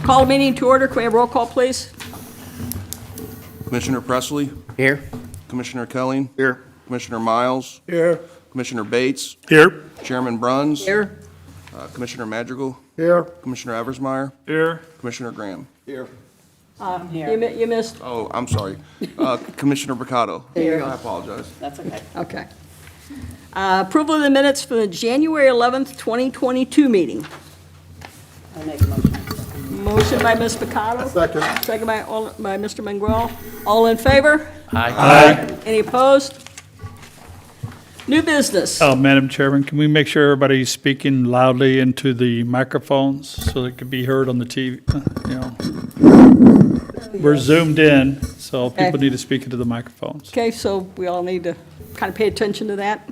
Call the meeting to order. Can we have roll call, please? Commissioner Presley, Here. Commissioner Kelling, Here. Commissioner Miles, Here. Commissioner Bates, Here. Chairman Bruns, Here. Commissioner Madrigal, Here. Commissioner Eversmeyer, Here. Commissioner Graham. Here. You missed, Oh, I'm sorry. Commissioner Bricado. There you go. I apologize. That's okay. okay. Approval of the minutes for the January 11th, 2022 meeting. I make a motion. Motion by Ms. Picado. Second. Second by Mr. Manguel. All in favor? Aye. Any opposed? New business. Madam Chairman, can we make sure everybody's speaking loudly into the microphones so it can be heard on the TV? We're zoomed in, so people Okay. need to speak into the microphones. Okay, so we all need to kind of pay attention to that.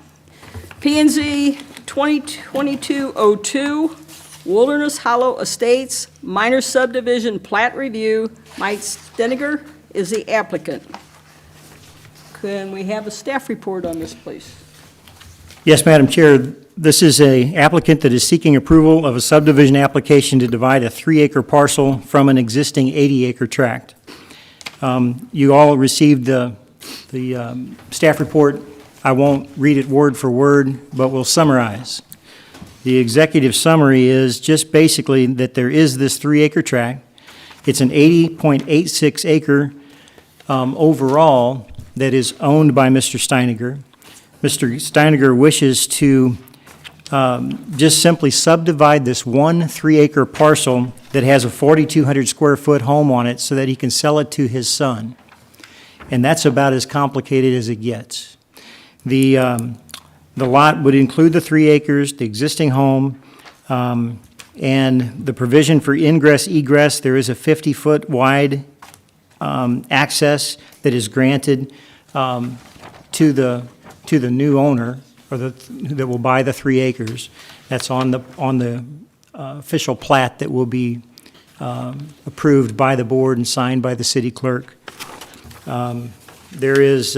P&Z 2022-02, Wilderness Hollow Estates, minor subdivision plat review. Mike Steniger is the applicant. Can we have a staff report on this, please? Yes, Madam Chair, this is an applicant that is seeking approval of a subdivision application to divide a 3-acre parcel from an existing 80-acre tract. You all received the staff report. I won't read it word for word, but we'll summarize. The executive summary is just basically that there is this 3-acre tract. It's an 80.86 acre overall that is owned by Mr. Steiniger. Mr. Steiniger wishes to just simply subdivide this one 3-acre parcel that has a 4,200 square foot home on it so that he can sell it to his son. And that's about as complicated as it gets. The lot would include the 3 acres, the existing home, and the provision for ingress, egress. There is a 50-foot wide access that is granted to the new owner, or that will buy the 3 acres. That's on the official plat that will be approved by the board and signed by the city clerk. There is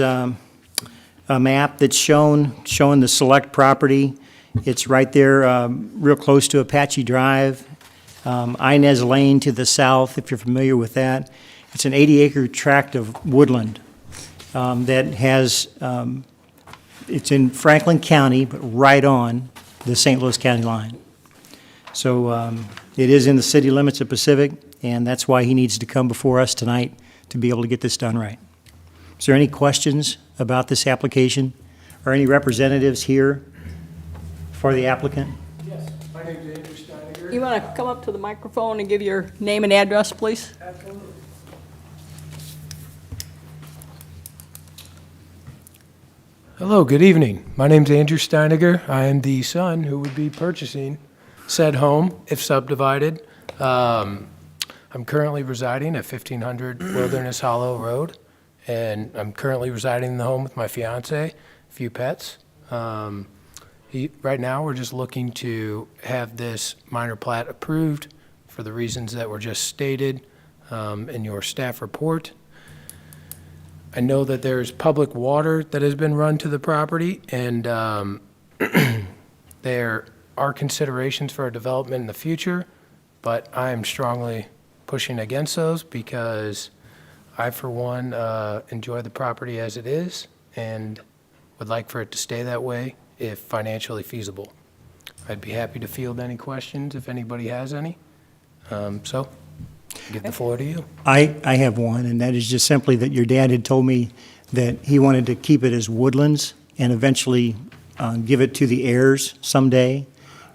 a map that's showing the select property. It's right there, real close to Apache Drive. Inez Lane to the south, if you're familiar with that. It's an 80-acre tract of woodland that has, it's in Franklin County, but right on the St. Louis County line. So it is in the city limits of Pacific, and that's why he needs to come before us tonight to be able to get this done right. Is there any questions about this application? Or any representatives here for the applicant? Yes, my name is Andrew Steiniger. You want to come up to the microphone and give your name and address, please? Absolutely. Hello, good evening. My name's Andrew Steiniger. I am the son who would be purchasing said home if subdivided. I'm currently residing at 1500 Wilderness Hollow Road, and I'm currently residing in the home with my fiance, a few pets. Right now, we're just looking to have this minor plat approved for the reasons that were just stated in your staff report. I know that there's public water that has been run to the property, and there are considerations for a development in the future, but I am strongly pushing against those because I, for one, enjoy the property as it is and would like for it to stay that way if financially feasible. I'd be happy to field any questions if anybody has any. So, give the floor to you. I have one, and that is just simply that your dad had told me that he wanted to keep it as woodlands and eventually give it to the heirs someday.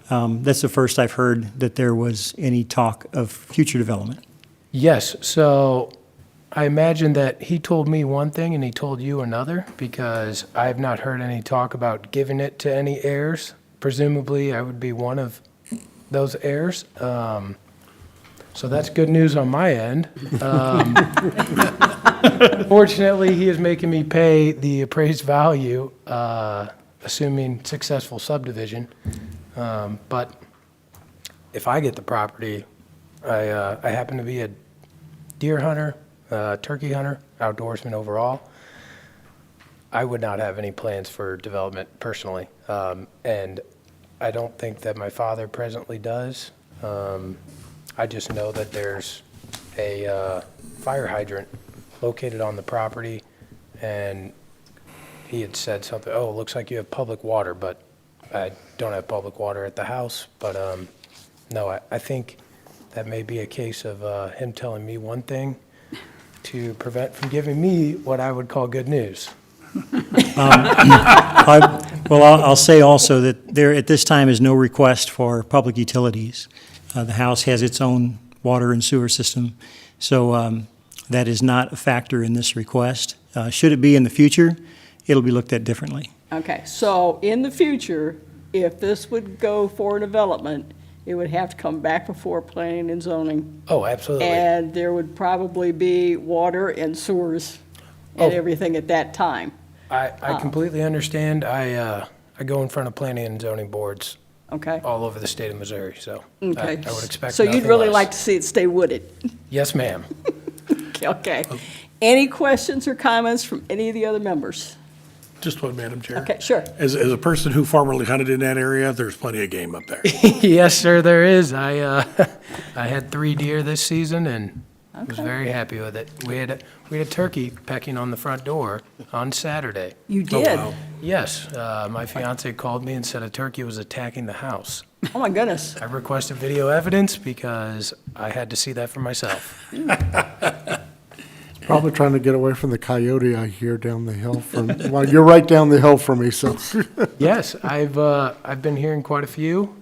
That's the first I've heard that there was any talk of future development. Yes, so I imagine that he told me one thing and he told you another, because I have not heard any talk about giving it to any heirs. Presumably, I would be one of those heirs. So that's good news on my end. Fortunately, he is making me pay the appraised value, assuming successful subdivision. But if I get the property, I happen to be a deer hunter, turkey hunter, outdoorsman overall. I would not have any plans for development personally. And I don't think that my father presently does. I just know that there's a fire hydrant located on the property, and he had said something, oh, it looks like you have public water, but I don't have public water at the house. But no, I think that may be a case of him telling me one thing to prevent from giving me what I would call good news. I'll say also that there, at this time, is no request for public utilities. The house has its own water and sewer system, so that is not a factor in this request. Should it be in the future, it'll be looked at differently. Okay, so in the future, if this would go for development, it would have to come back before planning and zoning. Oh, absolutely. And there would probably be water and sewers and Oh. everything at that time. I completely understand. I go in front of planning and zoning boards Okay? all over the state of Missouri, so Okay. I would expect So you'd nothing really less. like to see it stay wooded? Yes, ma'am. Okay. Any questions or comments from any of the other members? Just one, Madam Chair. Okay, sure. As a person who formerly hunted in that area, there's plenty of game up there. Yes, sir, there is. I had 3 deer this season and was Okay. very happy with it. We had a turkey pecking on the front door on Saturday. You did? wow. Yes, my fiance called me and said a turkey was attacking the house. Oh, my goodness. I requested video evidence because I had to see that for myself. Probably trying to get away from the coyote I hear down the hill from, well, you're right down the hill from me, so. Yes, I've been hearing quite a few.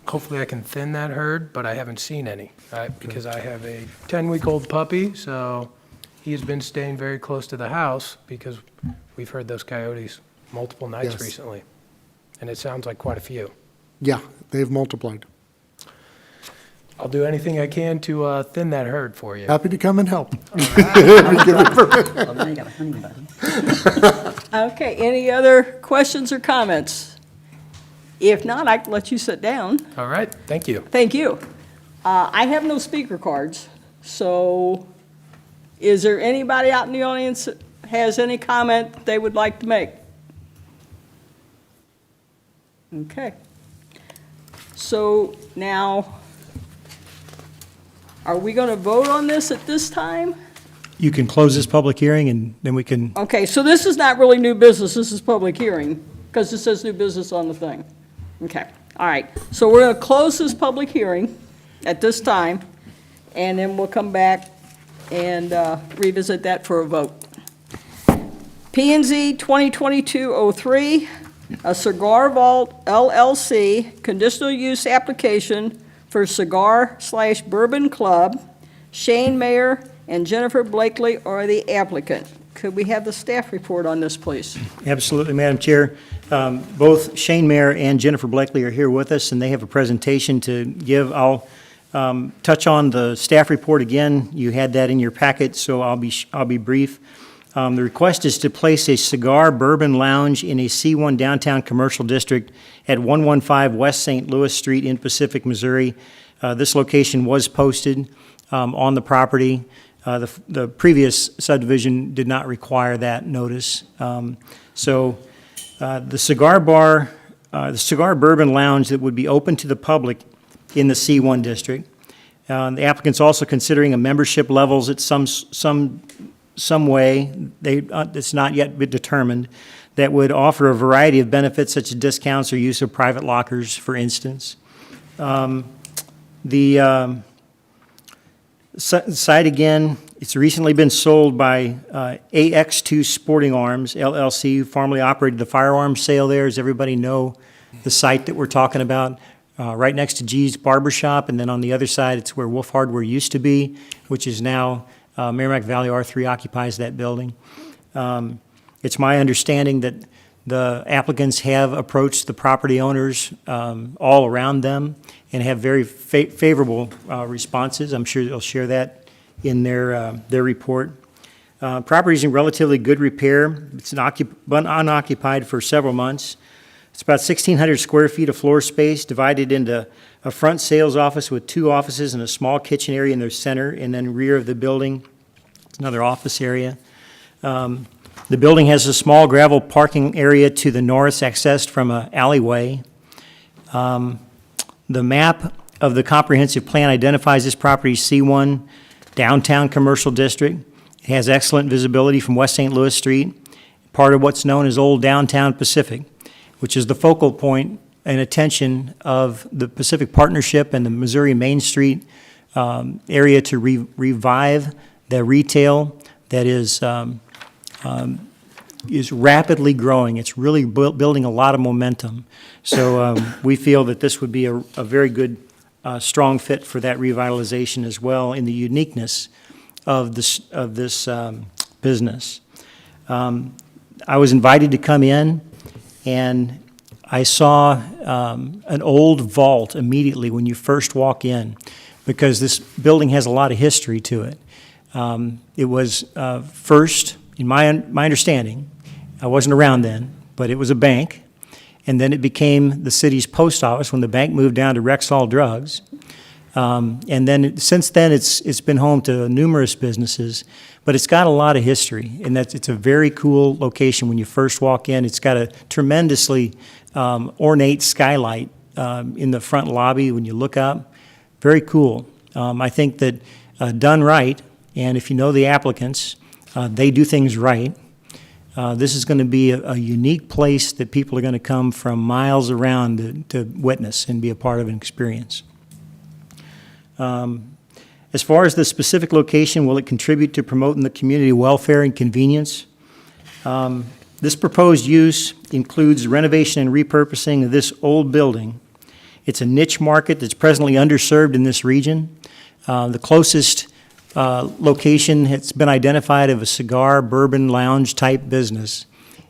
Hopefully I can thin that herd, but I haven't seen any because I have a 10-week-old puppy, so he has been staying very close to the house because we've heard those coyotes multiple nights Yes. recently, and it sounds like quite a few. Yeah, they've multiplied. I'll do anything I can to thin that herd for you. Happy to come and help. Well, now you got a hunting buddy. Okay, any other questions or comments? If not, I can let you sit down. All right, thank you. Thank you. I have no speaker cards, so is there anybody out in the audience that has any comment they would like to make? Okay. So now, are we going to vote on this at this time? You can close this public hearing, and then we can, Okay, so this is not really new business, this is public hearing, because it says new business on the thing. Okay, all right. So we're going to close this public hearing at this time, and then we'll come back and revisit that for a vote. P and Z 2022-03, a Cigar Vault LLC conditional use application for Cigar/Bourbon Club. Shane Mayer and Jennifer Blakely are the applicant. Could we have the staff report on this, please? absolutely, Madam Chair. Both Shane Mayer and Jennifer Blakely are here with us, and they have a presentation to give. I'll touch on the staff report again. You had that in your packet, so I'll be brief. The request is to place a cigar bourbon lounge in a C1 downtown commercial district at 115 West St. Louis Street in Pacific, Missouri. This location was posted on the property. The previous subdivision did not require that notice. The cigar bar, the cigar bourbon lounge that would be open to the public in the C1 district. The applicant's also considering a membership levels at some way, it's not yet been determined, that would offer a variety of benefits such as discounts or use of private lockers, for instance. The site, again, it's recently been sold by AX2 Sporting Arms LLC, who formerly operated the firearms sale there. Does everybody know the site that we're talking about? Right next to G's Barbershop, and then on the other side, it's where Wolf Hardware used to be, which is now Merrimack Valley R3 occupies that building. It's my understanding that the applicants have approached the property owners all around them and have very favorable responses. I'm sure they'll share that in their report. Property's in relatively good repair. It's been unoccupied for several months. It's about 1,600 square feet of floor space divided into a front sales office with 2 offices and a small kitchen area in the center, and then rear of the building, another office area. The building has a small gravel parking area to the north, accessed from an alleyway. The map of the comprehensive plan identifies this property as C1 Downtown Commercial District. It has excellent visibility from West St. Louis Street, part of what's known as Old Downtown Pacific, which is the focal point and attention of the Pacific Partnership and the Missouri Main Street area to revive the retail that is rapidly growing. It's really building a lot of momentum. So we feel that this would be a very good, strong fit for that revitalization as well in the uniqueness of this business. I was invited to come in, and I saw an old vault immediately when you first walk in, because this building has a lot of history to it. It was first, in my understanding, I wasn't around then, but it was a bank, and then it became the city's post office when the bank moved down to Rexall Drugs. And then since then, it's been home to numerous businesses, but it's got a lot of history, and it's a very cool location when you first walk in. It's got a tremendously ornate skylight in the front lobby when you look up. Very cool. I think that done right, and if you know the applicants, they do things right. This is going to be a unique place that people are going to come from miles around to witness and be a part of an experience. As far as the specific location, will it contribute to promoting the community welfare and convenience? This proposed use includes renovation and repurposing of this old building. It's a niche market that's presently underserved in this region. The closest location that's been identified of a cigar, bourbon, lounge type business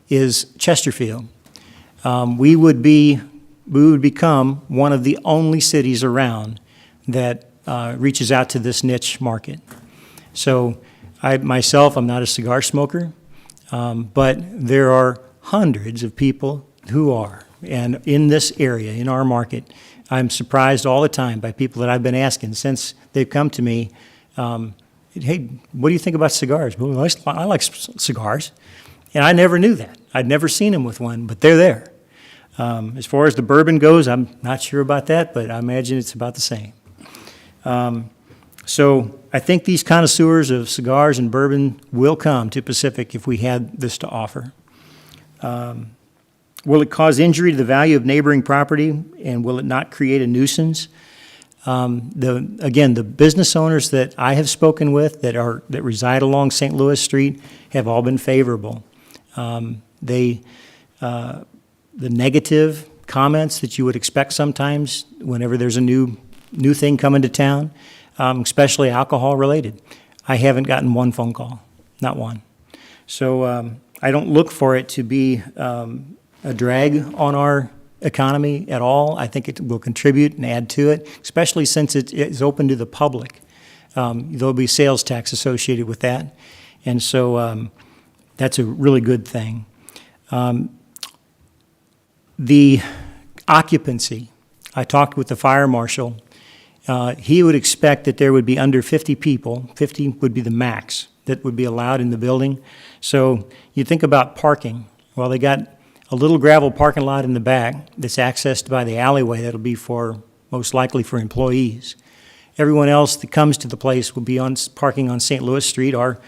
is Chesterfield. We would become one of the only cities around that reaches out to this niche market. So I'm not a cigar smoker, but there are hundreds of people who are. And in this area, in our market, I'm surprised all the time by people that I've been asking since they've come to me, hey, what do you think about cigars? Well, I like cigars. And I never knew that. I'd never seen them with one, but they're there. As far as the bourbon goes, I'm not sure about that, but I imagine it's about the same. So I think these connoisseurs of cigars and bourbon will come to Pacific if we had this to offer. Will it cause injury to the value of neighboring property, and will it not create a nuisance? The business owners that I have spoken with that reside along St. Louis Street have all been favorable. The negative comments that you would expect sometimes whenever there's a new thing coming to town, especially alcohol related, I haven't gotten one phone call, not one. So I don't look for it to be a drag on our economy at all. I think it will contribute and add to it, especially since it is open to the public. There'll be sales tax associated with that, and so that's a really good thing. The occupancy, I talked with the fire marshal. He would expect that there would be under 50 people. 50 would be the max that would be allowed in the building. So you think about parking. Well, they got a little gravel parking lot in the back that's accessed by the alleyway that'll be most likely for employees. Everyone else that comes to the place will be parking on St. Louis Street or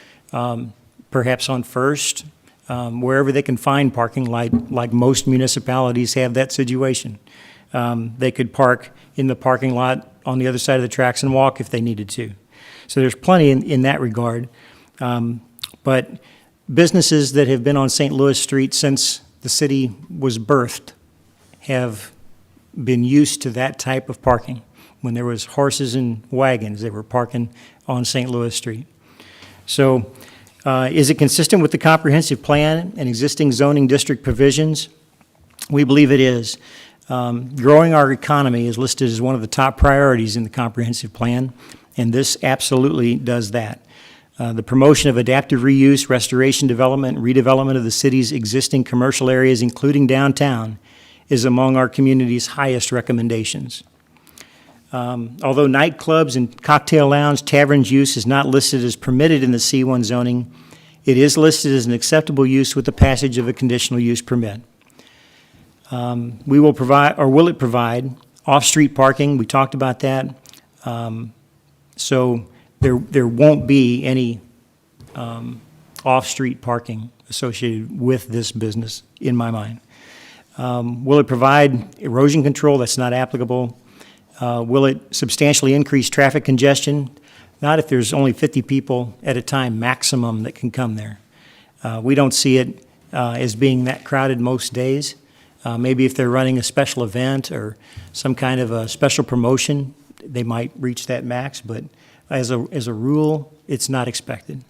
perhaps on First, wherever they can find parking, like most municipalities have that situation. They could park in the parking lot on the other side of the tracks and walk if they needed to. So there's plenty in that regard. But businesses that have been on St. Louis Street since the city was birthed have been used to that type of parking. When there was horses and wagons, they were parking on St. Louis Street. So is it consistent with the comprehensive plan and existing zoning district provisions? We believe it is. Growing our economy is listed as one of the top priorities in the comprehensive plan, and this absolutely does that. The promotion of adaptive reuse, restoration, development, and redevelopment of the city's existing commercial areas, including downtown, is among our community's highest recommendations. Although nightclubs and cocktail lounge taverns use is not listed as permitted in the C1 zoning, it is listed as an acceptable use with the passage of a conditional use permit. Will it provide Off-street parking, we talked about that. So there won't be any off-street parking associated with this business, in my mind. Will it provide erosion control? That's not applicable. Will it substantially increase traffic congestion? Not if there's only 50 people at a time maximum that can come there. We don't see it as being that crowded most days. Maybe if they're running a special event or some kind of a special promotion, they might reach that max, but as a rule, it's not expected.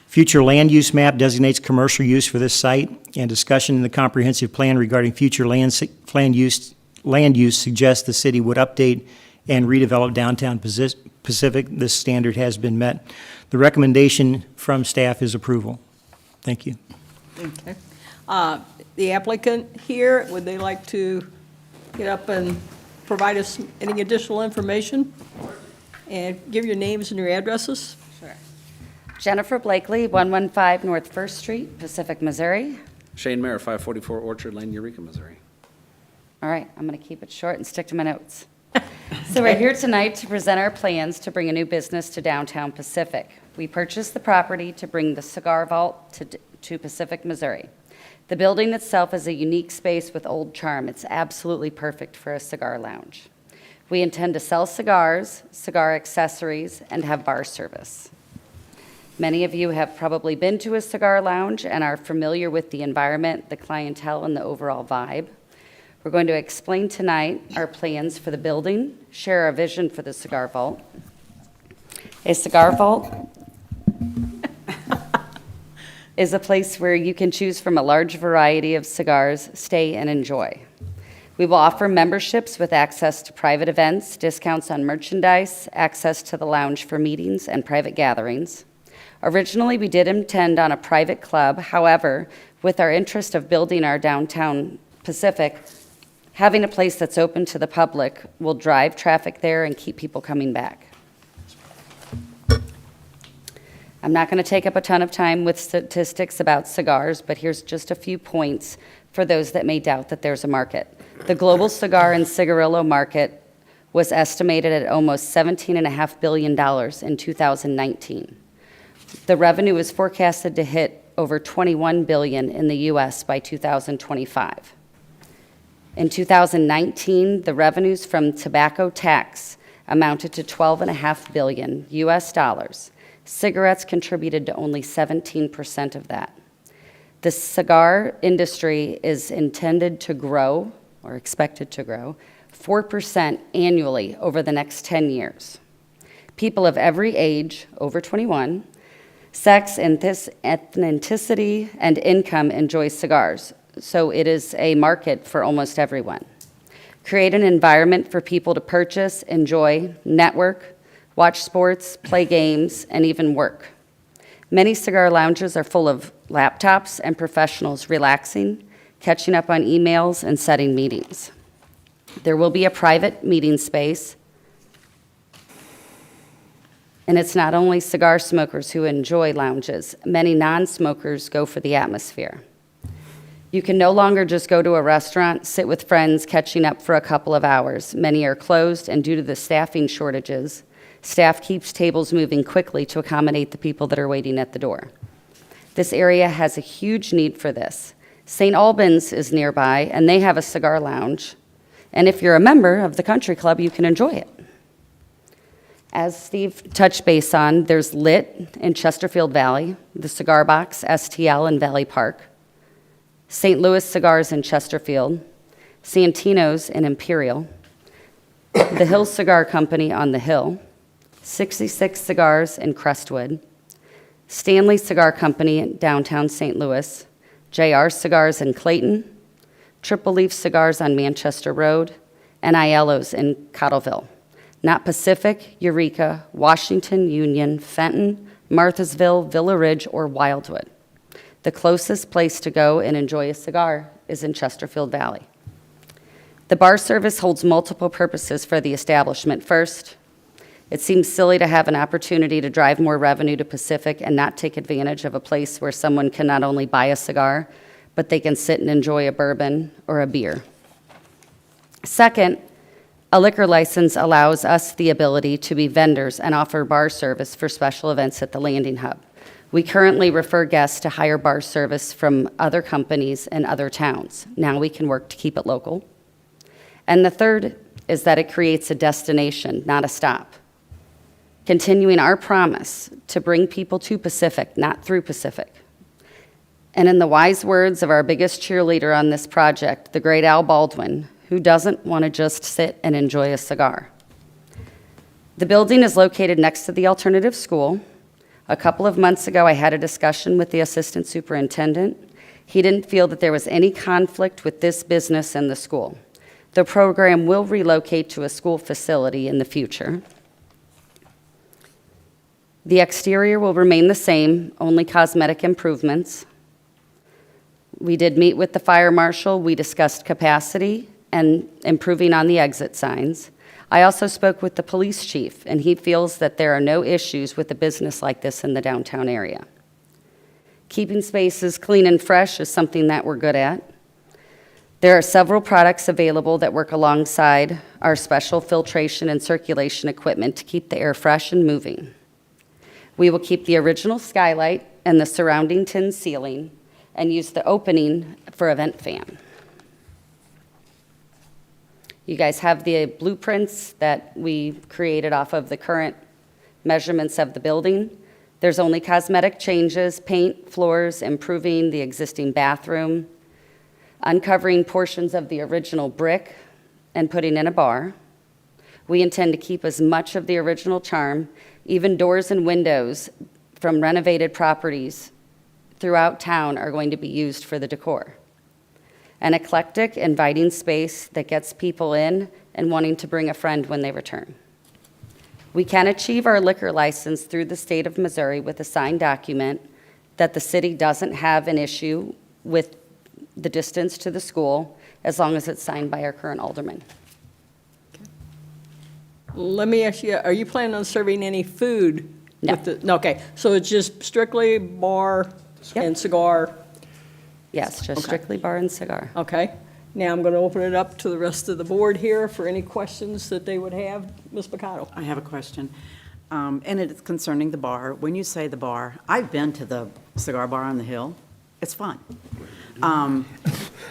Future land use map designates commercial use for this site, and discussion in the comprehensive plan regarding future land use suggests the city would update and redevelop downtown Pacific. This standard has been met. The recommendation from staff is approval. Thank you. Okay. The applicant here, would they like to get up and provide us any additional information? And give your names and your addresses? Sure. Jennifer Blakely, 115 North First Street, Pacific, Missouri. Shane Mayer, 544 Orchard Lane, Eureka, Missouri. All right, I'm going to keep it short and stick to my notes. So we're here tonight to present our plans to bring a new business to downtown Pacific. We purchased the property to bring the Cigar Vault to Pacific, Missouri. The building itself is a unique space with old charm. It's absolutely perfect for a cigar lounge. We intend to sell cigars, cigar accessories, and have bar service. Many of you have probably been to a cigar lounge and are familiar with the environment, the clientele, and the overall vibe. We're going to explain tonight our plans for the building, share our vision for the Cigar Vault. A Cigar Vault is a place where you can choose from a large variety of cigars, stay, and enjoy. We will offer memberships with access to private events, discounts on merchandise, access to the lounge for meetings and private gatherings. Originally, we did intend on a private club. However, with our interest of building our downtown Pacific, having a place that's open to the public will drive traffic there and keep people coming back. I'm not going to take up a ton of time with statistics about cigars, but here's just a few points for those that may doubt that there's a market. The global cigar and cigarillo market was estimated at almost $17.5 billion in 2019. The revenue is forecasted to hit over $21 billion in the U.S. by 2025. In 2019, the revenues from tobacco tax amounted to $12.5 billion U.S. dollars. Cigarettes contributed to only 17% of that. The cigar industry is intended to grow, or expected to grow, 4% annually over the next 10 years. People of every age, over 21, sex, ethnicity, and income enjoy cigars, so it is a market for almost everyone. Create an environment for people to purchase, enjoy, network, watch sports, play games, and even work. Many cigar lounges are full of laptops and professionals relaxing, catching up on emails, and setting meetings. There will be a private meeting space, and it's not only cigar smokers who enjoy lounges. Many non-smokers go for the atmosphere. You can no longer just go to a restaurant, sit with friends, catching up for a couple of hours. Many are closed, and due to the staffing shortages, staff keeps tables moving quickly to accommodate the people that are waiting at the door. This area has a huge need for this. St. Albans is nearby, and they have a cigar lounge. And if you're a member of the country club, you can enjoy it. As Steve touched base on, there's Lit in Chesterfield Valley, the Cigar Box, STL in Valley Park, St. Louis Cigars in Chesterfield, Santino's in Imperial, the Hill Cigar Company on the Hill, 66 Cigars in Crestwood, Stanley Cigar Company in downtown St. Louis, JR Cigars in Clayton, Triple Leaf Cigars on Manchester Road, and Aiello's in Cottleville. Not Pacific, Eureka, Washington, Union, Fenton, Marthasville, Villa Ridge, or Wildwood. The closest place to go and enjoy a cigar is in Chesterfield Valley. The bar service holds multiple purposes for the establishment. First, it seems silly to have an opportunity to drive more revenue to Pacific and not take advantage of a place where someone can not only buy a cigar, but they can sit and enjoy a bourbon or a beer. Second, a liquor license allows us the ability to be vendors and offer bar service for special events at the landing hub. We currently refer guests to hire bar service from other companies in other towns. Now we can work to keep it local. And the third is that it creates a destination, not a stop, continuing our promise to bring people to Pacific, not through Pacific. And in the wise words of our biggest cheerleader on this project, the great Al Baldwin, who doesn't want to just sit and enjoy a cigar? The building is located next to the alternative school. A couple of months ago, I had a discussion with the assistant superintendent. He didn't feel that there was any conflict with this business and the school. The program will relocate to a school facility in the future. The exterior will remain the same, only cosmetic improvements. We did meet with the fire marshal. We discussed capacity and improving on the exit signs. I also spoke with the police chief, and he feels that there are no issues with a business like this in the downtown area. Keeping spaces clean and fresh is something that we're good at. There are several products available that work alongside our special filtration and circulation equipment to keep the air fresh and moving. We will keep the original skylight and the surrounding tin ceiling and use the opening for a vent fan. You guys have the blueprints that we created off of the current measurements of the building. There's only cosmetic changes, paint, floors, improving the existing bathroom, uncovering portions of the original brick and putting in a bar. We intend to keep as much of the original charm, even doors and windows from renovated properties throughout town are going to be used for the decor. An eclectic, inviting space that gets people in and wanting to bring a friend when they return. We can achieve our liquor license through the state of Missouri with a signed document that the city doesn't have an issue with the distance to the school as long as it's signed by our current alderman. Let me ask you, are you planning on serving any food? No. No, okay, so it's just strictly bar Yep. and cigar? Yes, just strictly bar and cigar. Okay. Now I'm going to open it up to the rest of the board here for any questions that they would have. Ms. Picado? I have a question, and it's concerning the bar. When you say the bar, I've been to the cigar bar on the hill. It's fun.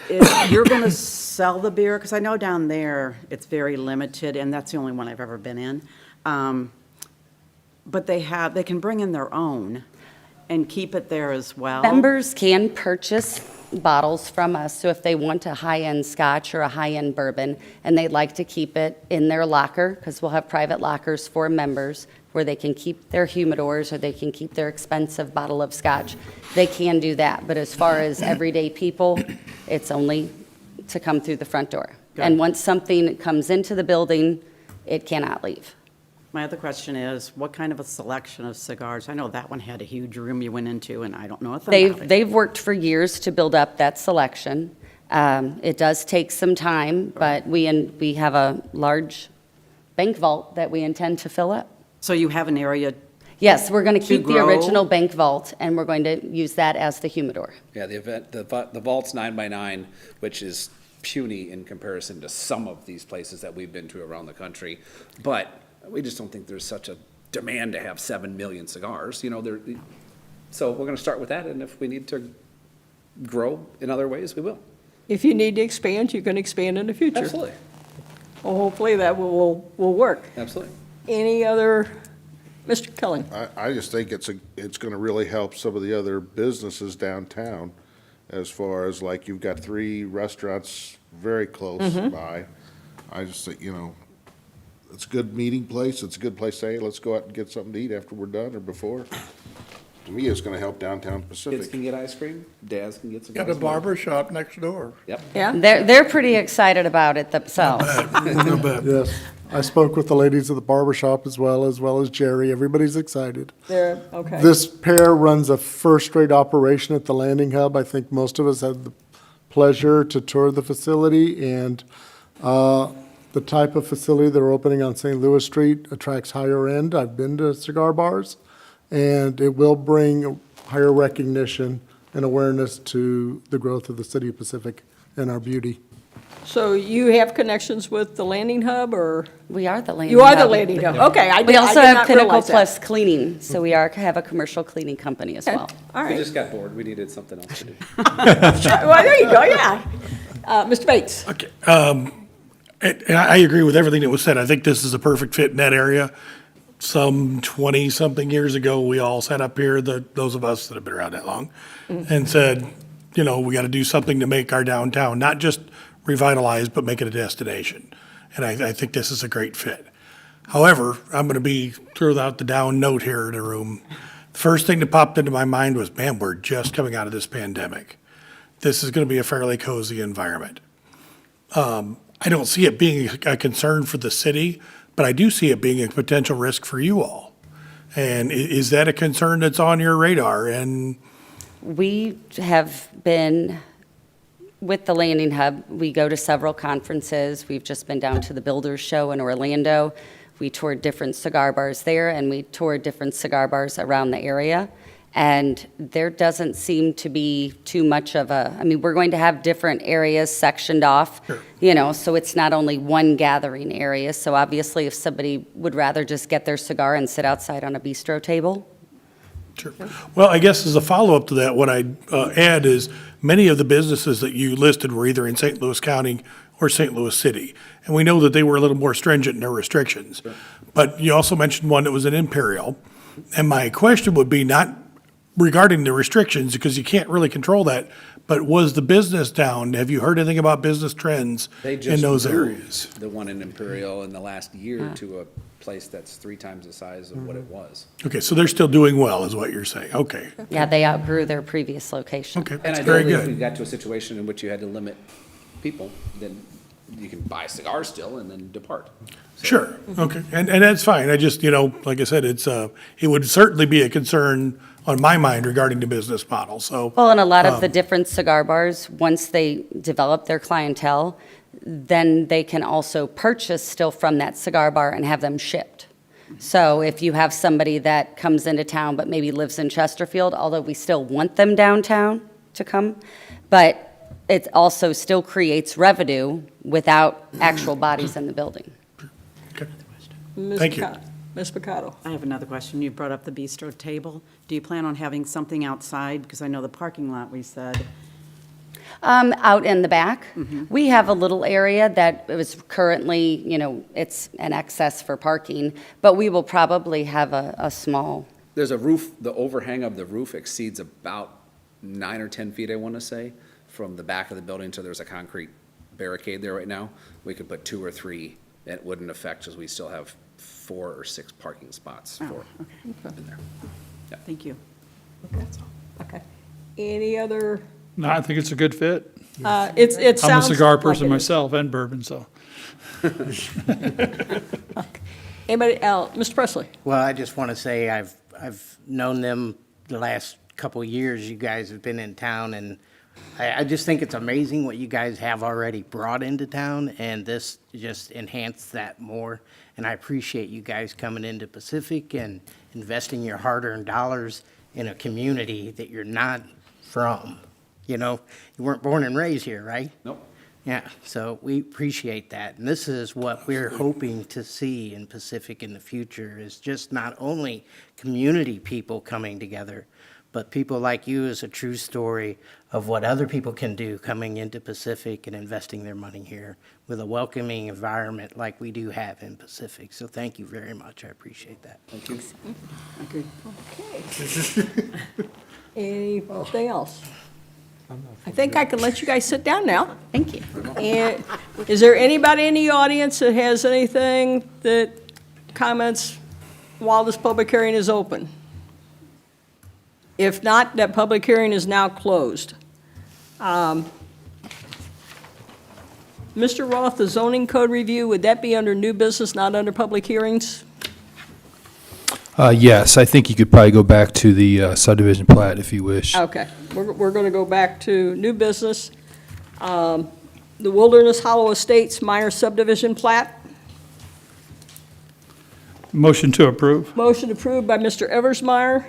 You're going to sell the beer? Because I know down there it's very limited, and that's the only one I've ever been in. But they can bring in their own and keep it there as well. Members can purchase bottles from us, so if they want a high-end scotch or a high-end bourbon, and they'd like to keep it in their locker, because we'll have private lockers for members where they can keep their humidors or they can keep their expensive bottle of scotch, they can do that. But as far as everyday people, it's only to come through the front door. Good. And once something comes into the building, it cannot leave. My other question is, what kind of a selection of cigars? I know that one had a huge room you went into, and I don't know a thing about it. They've worked for years to build up that selection. It does take some time, but we have a large bank vault that we intend to fill up. So you have an area, Yes, we're going to keep the grow? original bank vault, and we're going to use that as the humidor. Yeah, the vault's 9x9, which is puny in comparison to some of these places that we've been to around the country. But we just don't think there's such a demand to have 7 million cigars, so we're going to start with that, and if we need to grow in other ways, we will. If you need to expand, you can expand in the future. Absolutely, Well, hopefully that will work. absolutely. Any other, Mr. Cullen? I just think it's gonna really help some of the other businesses downtown, as far as like you've got 3 restaurants very close by. I just think, it's a good meeting place, it's a good place to say, let's go out and get something to eat after we're done or before. To me, it's gonna help downtown Kids Pacific. can get ice cream, dads can get some. Got a barber shop next door. Yep. Yeah? They're pretty excited about it themselves. No bet. Yes, I spoke with the ladies of the barber shop as well as Jerry. Everybody's excited. They're, okay. This pair runs a first-rate operation at the landing hub. I think most of us had the pleasure to tour the facility, and the type of facility they're opening on St. Louis Street attracts higher end. I've been to cigar bars, and it will bring higher recognition and awareness to the growth of the city of Pacific and our beauty. So you have connections with the landing hub, or? We are the landing You are the hub. landing hub, okay. I We did also not have Pinnacle realize that. Plus Cleaning, so we have a commercial cleaning company as Okay, well. all We right. just got bored. We needed something else to do. Well, there you go, yeah. Mr. Bates? Okay, and I agree with everything that was said. I think this is a perfect fit in that area. Some 20-something years ago, we all sat up here, those of us that have been around that long, and said, you know, we got to do something to make our downtown, not just revitalize, but make it a destination. And I think this is a great fit. However, I'm going to throw out the down note here in the room. The first thing that popped into my mind was, man, we're just coming out of this pandemic. This is going to be a fairly cozy environment. I don't see it being a concern for the city, but I do see it being a potential risk for you all. And is that a concern that's on your radar? And We have been with the Landing Hub. We go to several conferences. We've just been down to the Builders Show in Orlando. We toured different cigar bars there, and we toured different cigar bars around the area. And there doesn't seem to be too much of I mean, we're going to have different areas sectioned off, you know, so it's not only one gathering area. So obviously, if somebody would rather just get their cigar and sit outside on a bistro table. Sure. Well, I guess as a follow-up to that, what I'd add is many of the businesses that you listed were either in St. Louis County or St. Louis City. And we know that they were a little more stringent in their restrictions. But you also mentioned one that was in Imperial. And my question would be not regarding the restrictions, because you can't really control that, but was the business down? Have you heard anything about business trends They in just those moved areas? the one in Imperial in the last year to a place that's 3 times the size of what it was. Okay, so they're still doing well, is what you're saying. Okay, Yeah, they outgrew their previous location. okay, And that's very ideally, if we good. got to a situation in which you had to limit people, then you can buy cigars still and then depart. So- Sure, okay, and that's fine. I just, you know, like I said, it would certainly be a concern on my mind regarding the business model, so. Well, and a lot of the different cigar bars, once they develop their clientele, then they can also purchase still from that cigar bar and have them shipped. So if you have somebody that comes into town but maybe lives in Chesterfield, although we still want them downtown to come, but it also still creates revenue without actual bodies in the building. Okay. Ms. Thank you. Picato. Ms. Picato? I have another question. You brought up the bistro table. Do you plan on having something outside? Because I know the parking lot, we said. Out in the back, we have a little area that is currently, you know, it's an excess for parking, but we will probably have a small, There's a roof, the overhang of the roof exceeds about 9 or 10 feet, I want to say, from the back of the building to there's a concrete barricade there right now. We could put 2 or 3, and it wouldn't affect, because we still have 4 or 6 parking spots for in there. Thank you. Okay. Any other, No, I think it's a good fit. it sounds. I'm a cigar like person it is. myself and bourbon, so. Anybody else? Mr. Presley? Well, I just want to say I've known them the last couple of years. You guys have been in town, and I just think it's amazing what you guys have already brought into town, and this just enhanced that more. And I appreciate you guys coming into Pacific and investing your hard-earned dollars in a community that you're not from. You know, you weren't born and raised here, right? Nope. Yeah, so we appreciate that. And this is what we're hoping to see in Pacific in the future, is just not only community people coming together, but people like you is a true story of what other people can do coming into Pacific and investing their money here with a welcoming environment like we do have in Pacific. So thank you very much. I appreciate that. Thank you. Anything else? I think I can let you guys sit down now. thank you. And is there anybody in the audience that has anything that comments while this public hearing is open? If not, that public hearing is now closed. Mr. Roth, the zoning code review, would that be under new business, not under public hearings? Yes, I think you could probably go back to the subdivision plat if you wish. Okay, we're going to go back to new business. The Wilderness Hollow Estates minor subdivision plat. Motion to approve. Motion approved by Mr. Eversmeyer,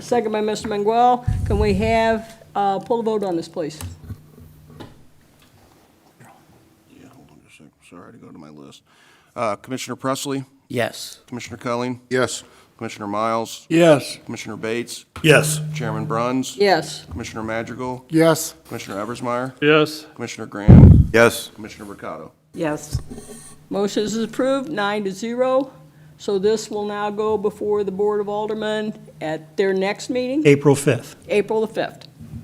second by Mr. Manguel. Can we have, pull the vote on this, please? sorry to go to my list. Commissioner Presley, Yes. Commissioner Culling, Yes. Commissioner Miles, Yes. Commissioner Bates, Yes. Chairman Bruns, Yes. Commissioner Madrigal, Yes. Commissioner Eversmeyer, Yes. Commissioner Graham, Yes. Commissioner Mercado. Yes. Motion is approved, 9-0. So this will now go before the Board of Aldermen at their next meeting, April 5th. April the 5th.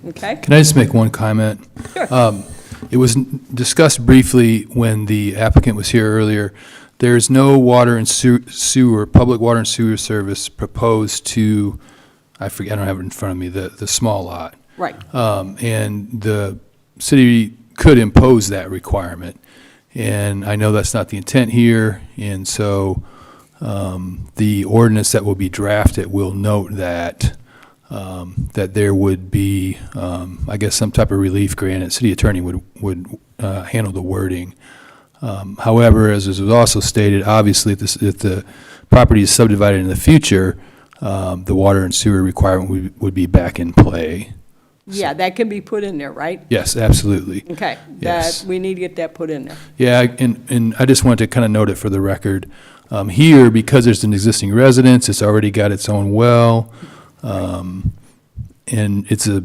Okay? Can I just make one comment? Sure. It was discussed briefly when the applicant was here earlier. There's no water and sewer, public water and sewer service proposed to, I forget, I don't have it in front of me, the small lot. Right. And the city could impose that requirement. And I know that's not the intent here, and so the ordinance that will be drafted will note that, that there would be, I guess, some type of relief granted. City attorney would handle the wording. However, as was also stated, obviously, if the property is subdivided in the future, the water and sewer requirement would be back in play. Yeah, that can be put in there, right? Yes, absolutely. Okay. Yes. We need to get that put in there. Yeah, and I just wanted to kind of note it for the record. Here, because there's an existing residence, it's already got its own well, and it's a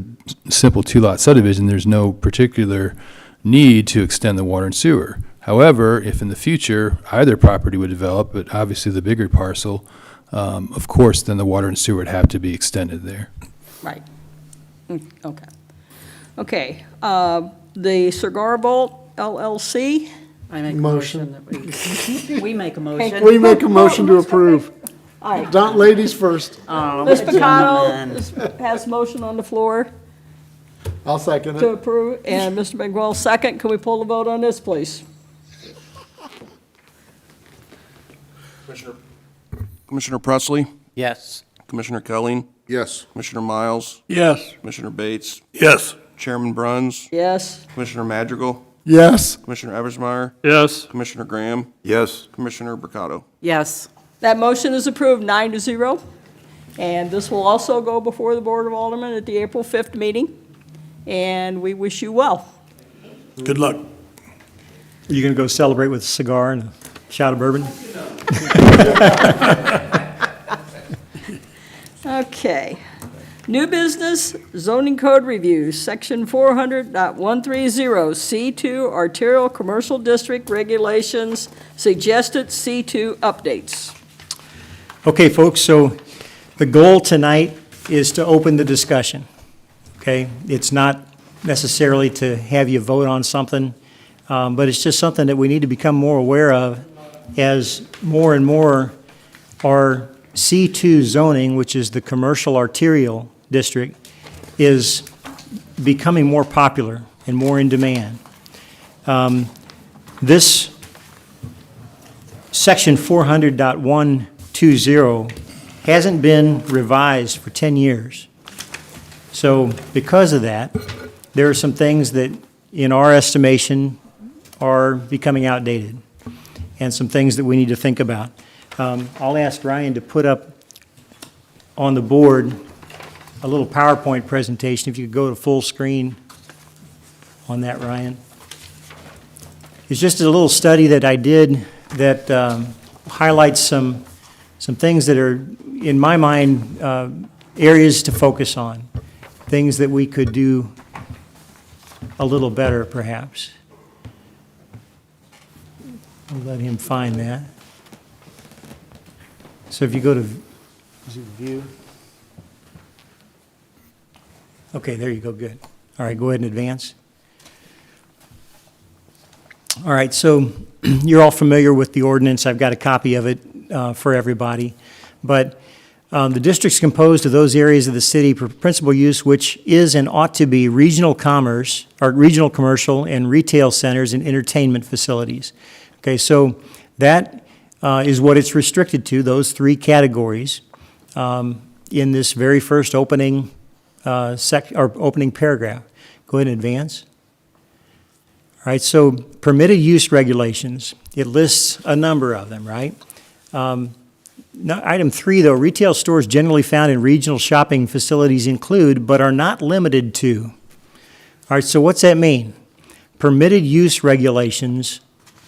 simple two-lot subdivision. There's no particular need to extend the water and sewer. However, if in the future either property would develop, but obviously the bigger parcel, of course, then the water and sewer would have to be extended there. Right. Okay. Okay. The Cigar Vault LLC. I make a Motion. motion that we make a motion. We make a motion to approve. All right. Don't, ladies first. Ms. Picado has motion on the floor I'll second to it. approve, and Mr. Miguel second. Can we pull the vote on this, please? Commissioner Presley, Yes. Commissioner Culling, Yes. Commissioner Miles, Yes. Commissioner Bates, Yes. Chairman Bruns, Yes. Commissioner Madrigal, Yes. Commissioner Eversmeyer, Yes. Commissioner Graham, Yes. Commissioner Mercado. Yes. That motion is approved, 9-0. And this will also go before the Board of Aldermen at the April 5th meeting. And we wish you well. Good luck. Are you going to go celebrate with a cigar and a shot of bourbon? Okay. New business, zoning code review, section 400.130, C2 arterial commercial district regulations, suggested C2 updates. Okay, folks, so the goal tonight is to open the discussion, okay? It's not necessarily to have you vote on something, but it's just something that we need to become more aware of as more and more our C2 zoning, which is the commercial arterial district, is becoming more popular and more in demand. This section 400.120 hasn't been revised for 10 years. So because of that, there are some things that, in our estimation, are becoming outdated, and some things that we need to think about. I'll ask Ryan to put up on the board a little PowerPoint presentation. If you could go to full screen on that, Ryan. It's just a little study that I did that highlights some things that are, in my mind, areas to focus on, things that we could do a little better, perhaps. I'll let him find that. So if you go to, is it view? Okay, there you go, good. All right, go ahead and advance. All right, so you're all familiar with the ordinance. I've got a copy of it for everybody. But the district's composed of those areas of the city for principal use which is and ought to be regional commerce, or regional commercial and retail centers and entertainment facilities. Okay, so that is what it's restricted to, those three categories in this very first opening opening paragraph. Go ahead and advance. All right, so permitted use regulations, it lists a number of them, right? Item 3, though, retail stores generally found in regional shopping facilities include, but are not limited to. All right, so what's that mean? Permitted use regulations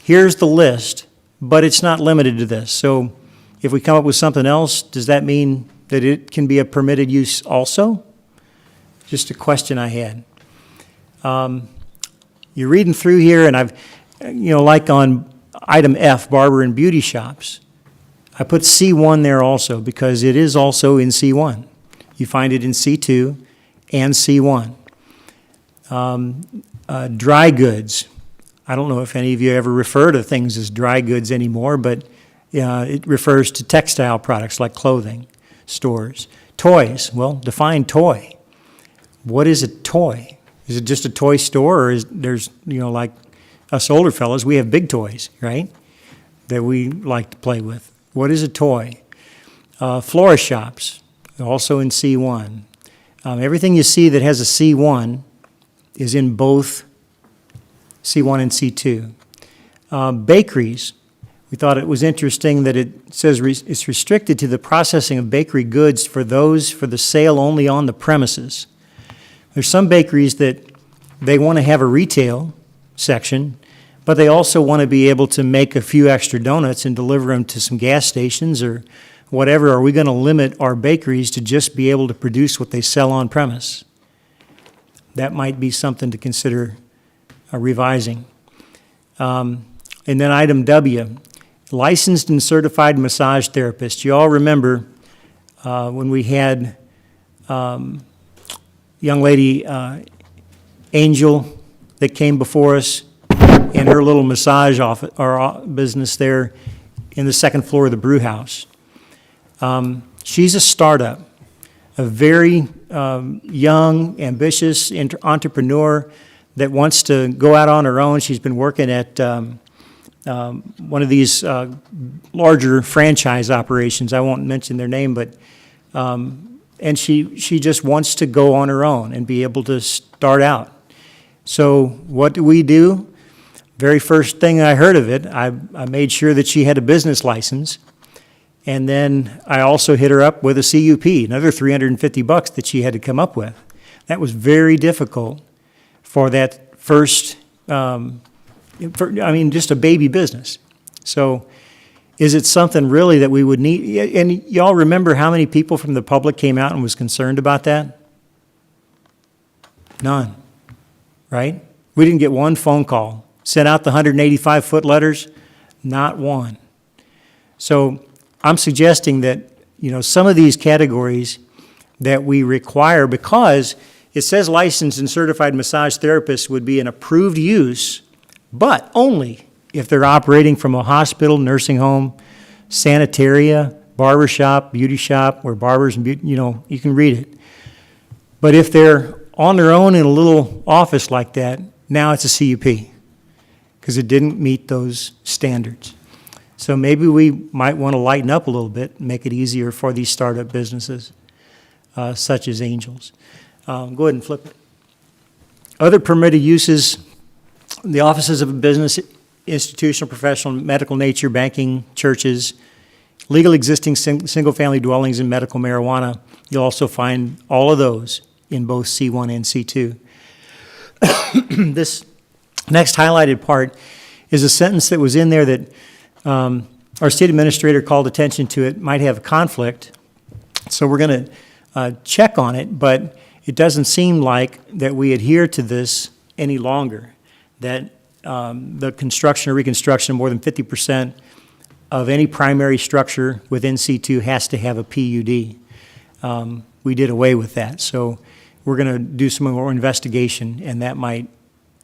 here's the list, but it's not limited to this. So if we come up with something else, does that mean that it can be a permitted use also? Just a question I had. You're reading through here, and I've, like on item F, barber and beauty shops, I put C1 there also because it is also in C1. You find it in C2 and C1. Dry goods. I don't know if any of you ever refer to things as dry goods anymore, but it refers to textile products like clothing, stores. Toys, well, define toy. What is a toy? Is it just a toy store, or is there's, like us older fellas, we have big toys, right, that we like to play with. What is a toy? Florist shops, also in C1. Everything you see that has a C1 is in both C1 and C2. Bakeries, we thought it was interesting that it says it's restricted to the processing of bakery goods for those for the sale only on the premises. There's some bakeries that they want to have a retail section, but they also want to be able to make a few extra donuts and deliver them to some gas stations or whatever. Are we going to limit our bakeries to just be able to produce what they sell on premise? That might be something to consider revising. And then item W, licensed and certified massage therapists. You all remember when we had young lady Angel that came before us in her little massage office or business there in the second floor of the brew house. She's a startup, a very young, ambitious entrepreneur that wants to go out on her own. She's been working at one of these larger franchise operations. I won't mention their name, but and she just wants to go on her own and be able to start out. So what do? Very first thing I heard of it, I made sure that she had a business license, and then I also hit her up with a CUP, another $350 that she had to come up with. That was very difficult for that first, just a baby business. So is it something really that we would need? And y'all remember how many people from the public came out and was concerned about that? None, right? We didn't get one phone call. Sent out the 185-foot letters, not one. So I'm suggesting that, some of these categories that we require, because it says licensed and certified massage therapists would be an approved use, but only if they're operating from a hospital, nursing home, sanitaria, barber shop, beauty shop, where barbers and you can read it. But if they're on their own in a little office like that, now it's a CUP, because it didn't meet those standards. So maybe we might want to lighten up a little bit and make it easier for these startup businesses, such as Angels. Go ahead and flip it. Other permitted uses, the offices of a business, institutional, professional, medical nature, banking, churches, legal existing single-family dwellings and medical marijuana. You'll also find all of those in both C1 and C2. This next highlighted part is a sentence that was in there that our state administrator called attention to. It might have a conflict, so we're going to check on it, but it doesn't seem like that we adhere to this any longer, that the construction or reconstruction of more than 50% of any primary structure within C2 has to have a PUD. We did away with that, so we're going to do some more investigation, and that might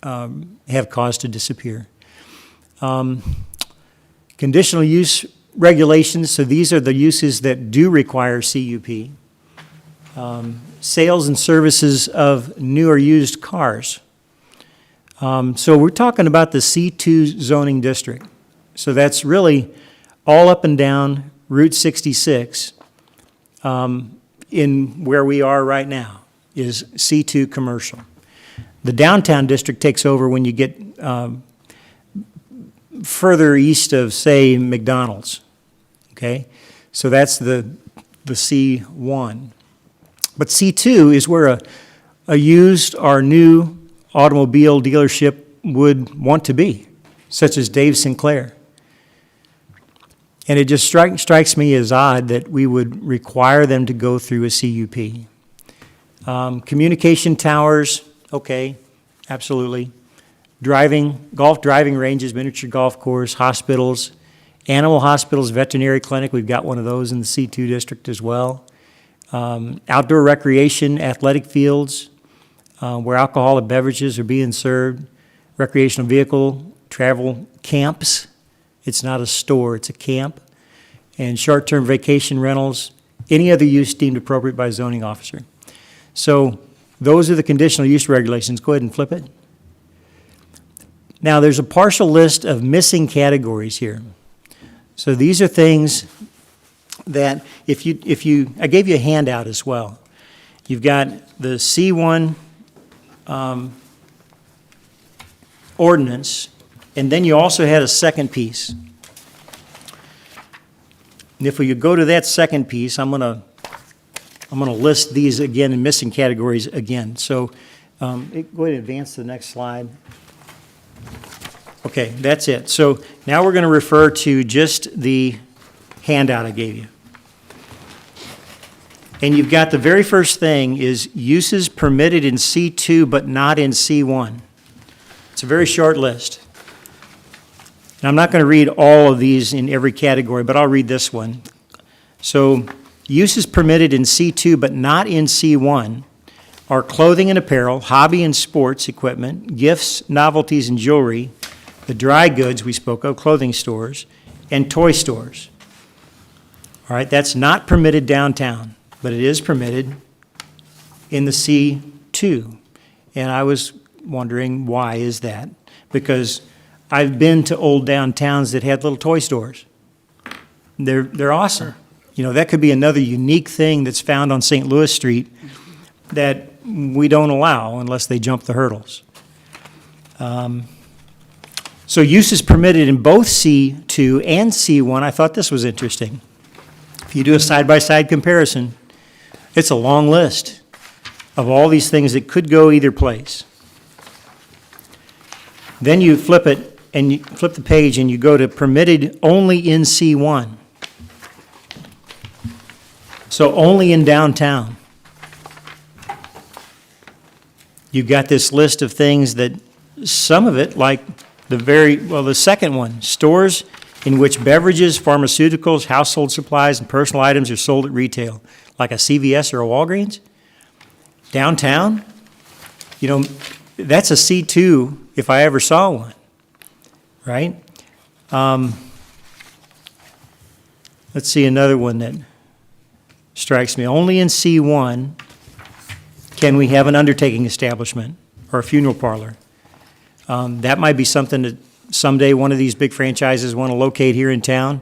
have cause to disappear. Conditional use regulations, so these are the uses that do require CUP. Sales and services of new or used cars. So we're talking about the C2 zoning district. So that's really all up and down Route 66 in where we are right now is C2 commercial. The downtown district takes over when you get further east of, say, McDonald's, okay? So that's the C1. But C2 is where a used or new automobile dealership would want to be. such as Dave Sinclair. And it just strikes me as odd that we would require them to go through a CUP. Communication towers, okay, absolutely. Golf driving ranges, miniature golf course, hospitals, animal hospitals, veterinary clinic, we've got one of those in the C2 district as well. Outdoor recreation, athletic fields, where alcoholic beverages are being served, recreational vehicle, travel camps. It's not a store, it's a camp. And short-term vacation rentals, any other use deemed appropriate by a zoning officer. So those are the conditional use regulations. Go ahead and flip it. Now, there's a partial list of missing categories here. So these are things that I gave you a handout as well. You've got the C1 ordinance, and then you also had a second piece. And if we could go to that second piece, I'm gonna list these again in missing categories again. So go ahead and advance to the next slide. Okay, that's it. So now we're gonna refer to just the handout I gave you. And you've got the very first thing is uses permitted in C2 but not in C1. It's a very short list. And I'm not going to read all of these in every category, but I'll read this one. So, uses permitted in C2 but not in C1 are clothing and apparel, hobby and sports equipment, gifts, novelties, and jewelry, the dry goods we spoke of, clothing stores, and toy stores. All right, that's not permitted downtown, but it is permitted in the C2. And I was wondering, why is that? Because I've been to old downtowns that had little toy stores. They're awesome. You know, that could be another unique thing that's found on St. Louis Street that we don't allow unless they jump the hurdles. So use is permitted in both C2 and C1. I thought this was interesting. If you do a side-by-side comparison, it's a long list of all these things that could go either place. Then you flip it, and you flip the page and you go to permitted only in C1. So only in downtown. You've got this list of things that, some of it, like the second one, stores in which beverages, pharmaceuticals, household supplies, and personal items are sold at retail, like a CVS or a Walgreens. Downtown, you know, that's a C2 if I ever saw one. Right? Let's see another one that strikes me. Only in C1 can we have an undertaking establishment or a funeral parlor. That might be something that someday one of these big franchises want to locate here in town,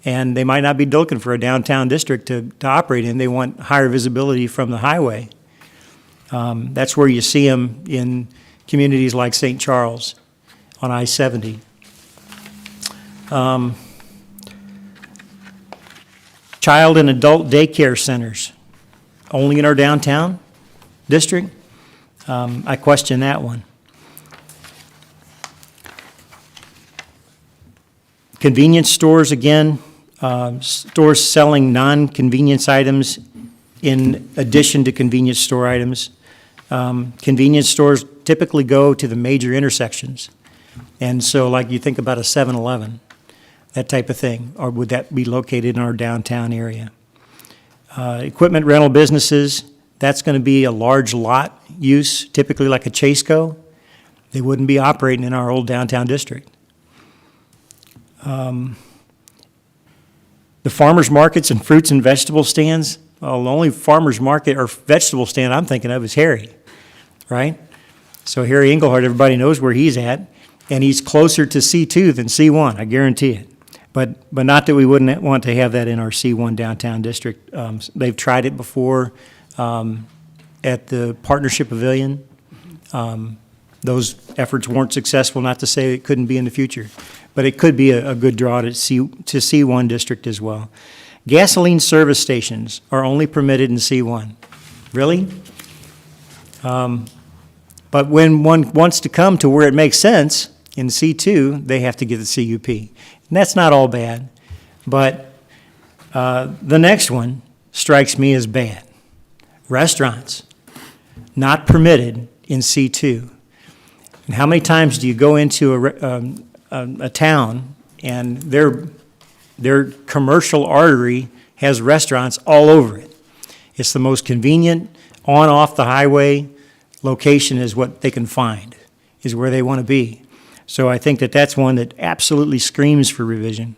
and they might not be looking for a downtown district to operate in. They want higher visibility from the highway. That's where you see them in communities like St. Charles on I-70. Child and adult daycare centers, only in our downtown district. I question that one. Convenience stores, again, stores selling non-convenience items in addition to convenience store items. Convenience stores typically go to the major intersections. And so like you think about a 7-Eleven, that type of thing, or would that be located in our downtown area? Equipment rental businesses, that's going to be a large lot use, typically like a Chaseco. They wouldn't be operating in our old downtown district. The farmers markets and fruits and vegetable stands, well, the only farmers market or vegetable stand I'm thinking of is Harry, right? So Harry Engelhardt, everybody knows where he's at, and he's closer to C2 than C1, I guarantee it. But not that we wouldn't want to have that in our C1 downtown district. They've tried it before at the Partnership Pavilion. Those efforts weren't successful, not to say it couldn't be in the future. But it could be a good draw to C1 district as well. Gasoline service stations are only permitted in C1. Really? But when one wants to come to where it makes sense, In C2, they have to get the CUP. And that's not all bad, but the next one strikes me as bad. Restaurants, not permitted in C2. And how many times do you go into a town and their commercial artery has restaurants all over it? It's the most convenient on-off the highway location is what they can find, is where they want to be. So I think that that's one that absolutely screams for revision.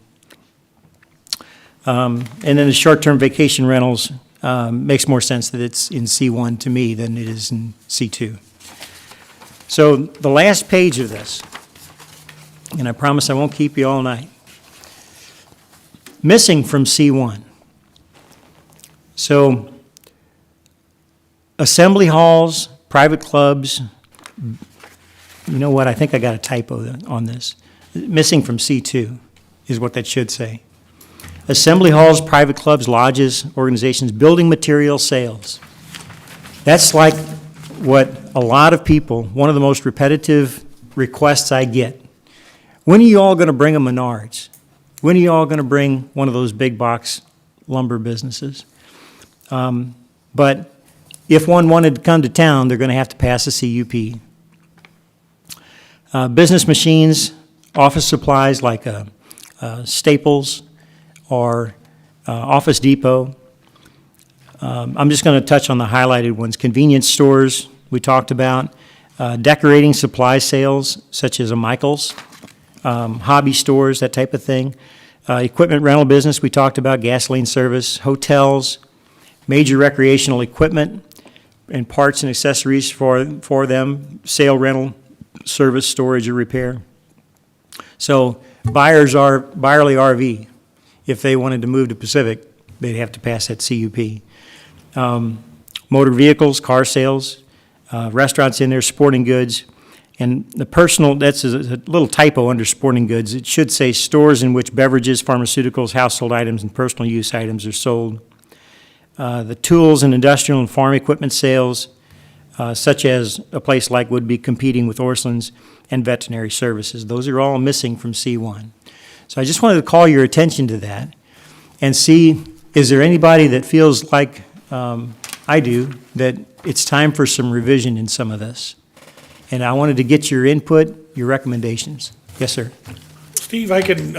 And then the short-term vacation rentals makes more sense that it's in C1 to me than it is in C2. So the last page of this, and I promise I won't keep you all night, missing from C1. So assembly halls, private clubs, you know what, I think I got a typo on this. Missing from C2 is what that should say. Assembly halls, private clubs, lodges, organizations, building material sales. That's like what a lot of people, one of the most repetitive requests I get. When are you all going to bring a Menards? When are you all going to bring one of those big box lumber businesses? But if one wanted to come to town, they're going to have to pass a CUP. Business machines, office supplies like Staples or Office Depot. I'm just going to touch on the highlighted ones. Convenience stores, we talked about. Decorating supply sales, such as a Michael's. Hobby stores, that type of thing. Equipment rental business, we talked about. Gasoline service. Hotels. Major recreational equipment and parts and accessories for them. Sale, rental, service, storage, or repair. So Byerly RV, if they wanted to move to Pacific, they'd have to pass that CUP. Motor vehicles, car sales, restaurants in there, sporting goods, and the personal, that's a little typo under sporting goods. It should say stores in which beverages, pharmaceuticals, household items, and personal use items are sold. The tools and industrial and farm equipment sales, such as a place like would be competing with Orstland's, and veterinary services. Those are all missing from C1. So I just wanted to call your attention to that and see, is there anybody that feels like I do, that it's time for some revision in some of this? And I wanted to get your input, your recommendations. Yes, sir. Steve, I can